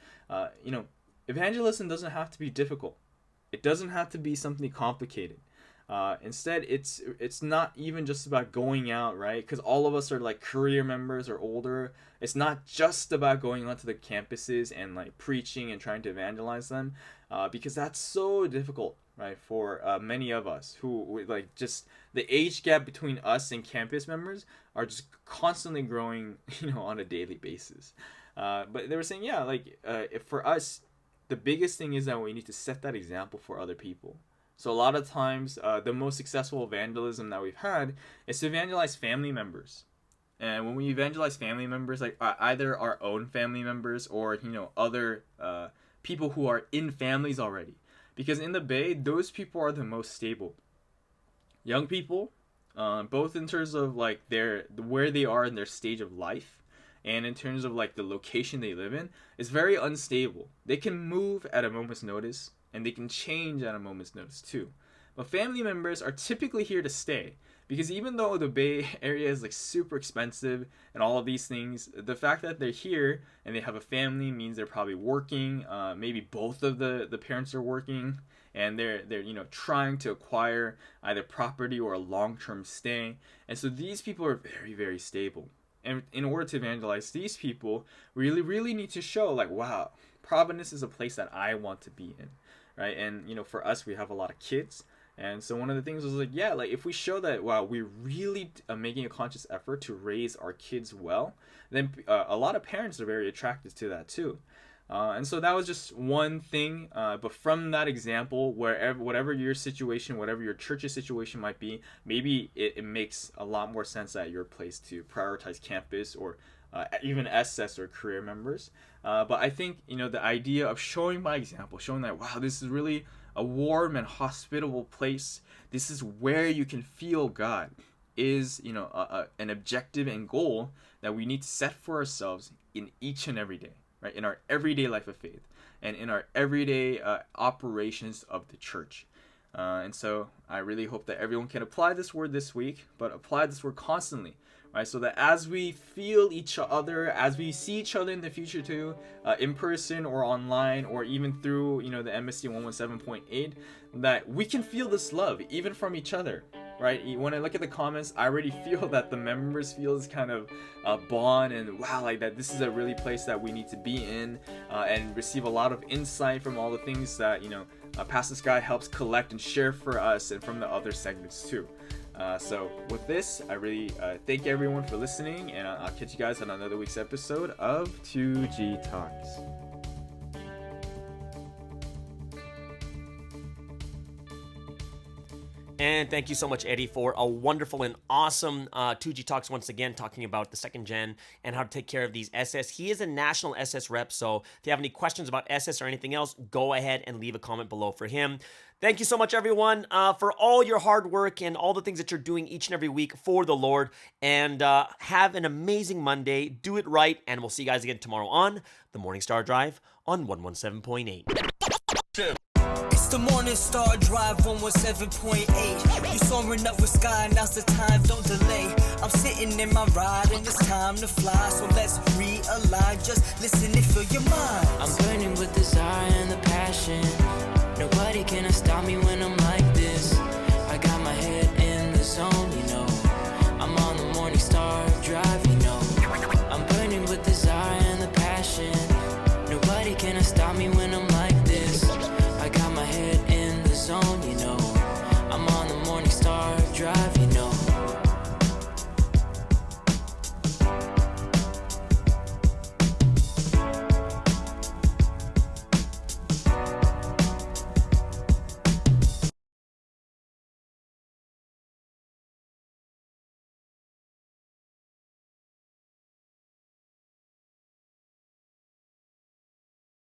Speaker 8: evangelism doesn't have to be difficult. It doesn't have to be something complicated. Instead, it's not even just about going out, right? Because all of us are like career members or older. It's not just about going onto the campuses and like preaching and trying to evangelize them, because that's so difficult, right? For many of us who like just the age gap between us and campus members are just constantly growing, on a daily basis. But they were saying, if for us, the biggest thing is that we need to set that example for other people. So a lot of times, the most successful evangelism that we've had is to evangelize family members. And when we evangelize family members, like either our own family members or, other people who are in families already. Because in the Bay, those people are the most stable. Young people, both in terms of like where they are in their stage of life, and in terms of like the location they live in, is very unstable. They can move at a moment's notice, and they can change at a moment's notice too. But family members are typically here to stay, because even though the Bay Area is like super expensive and all of these things, the fact that they're here and they have a family means they're probably working. Maybe both of the parents are working, and they're trying to acquire either property or a long-term stay. And so these people are very, very stable. And in order to evangelize these people, we really need to show like, wow, Providence is a place that I want to be in, right? And for us, we have a lot of kids. And so one of the things was like, if we show that, wow, we're really making a conscious effort to raise our kids well, then a lot of parents are very attracted to that too. And so that was just one thing. But from that example, whatever your situation, whatever your church's situation might be, maybe it makes a lot more sense at your place to prioritize campus or even SS or career members. But I think, the idea of showing by example, showing that, wow, this is really a warm and hospitable place. This is where you can feel God, is, an objective and goal that we need to set for ourselves in each and every day, right? In our everyday life of faith and in our everyday operations of the church. And so I really hope that everyone can apply this word this week, but apply this word constantly, right? So that as we feel each other, as we see each other in the future too, in person or online, or even through, the MSD 117.8, that we can feel this love even from each other, right? When I look at the comments, I already feel that the members feel this kind of bond, and wow, like that this is a really place that we need to be in, and receive a lot of insight from all the things that, Pastor Sky helps collect and share for us, and from the other segments too. So with this, I really thank everyone for listening, and I'll catch you guys on another week's episode of 2G Talks.
Speaker 2: And thank you so much, Eddie, for a wonderful and awesome 2G Talks once again, talking about the second gen and how to take care of these SS. He is a national SS rep, so if you have any questions about SS or anything else, go ahead and leave a comment below for him. Thank you so much, everyone, for all your hard work and all the things that you're doing each and every week for the Lord. And have an amazing Monday. Do it right, and we'll see you guys again tomorrow on the Morning Star Drive on 117.8.
Speaker 1: the Morning Star Drive 117.8. You soaring up with sky, now's the time, don't delay. I'm sitting in my ride and it's time to fly. So let's realign, just listen and feel your mind.
Speaker 5: I'm burning with desire and the passion. Nobody can stop me when I'm like this. I got my head in the zone, you know. I'm on the Morning Star driving.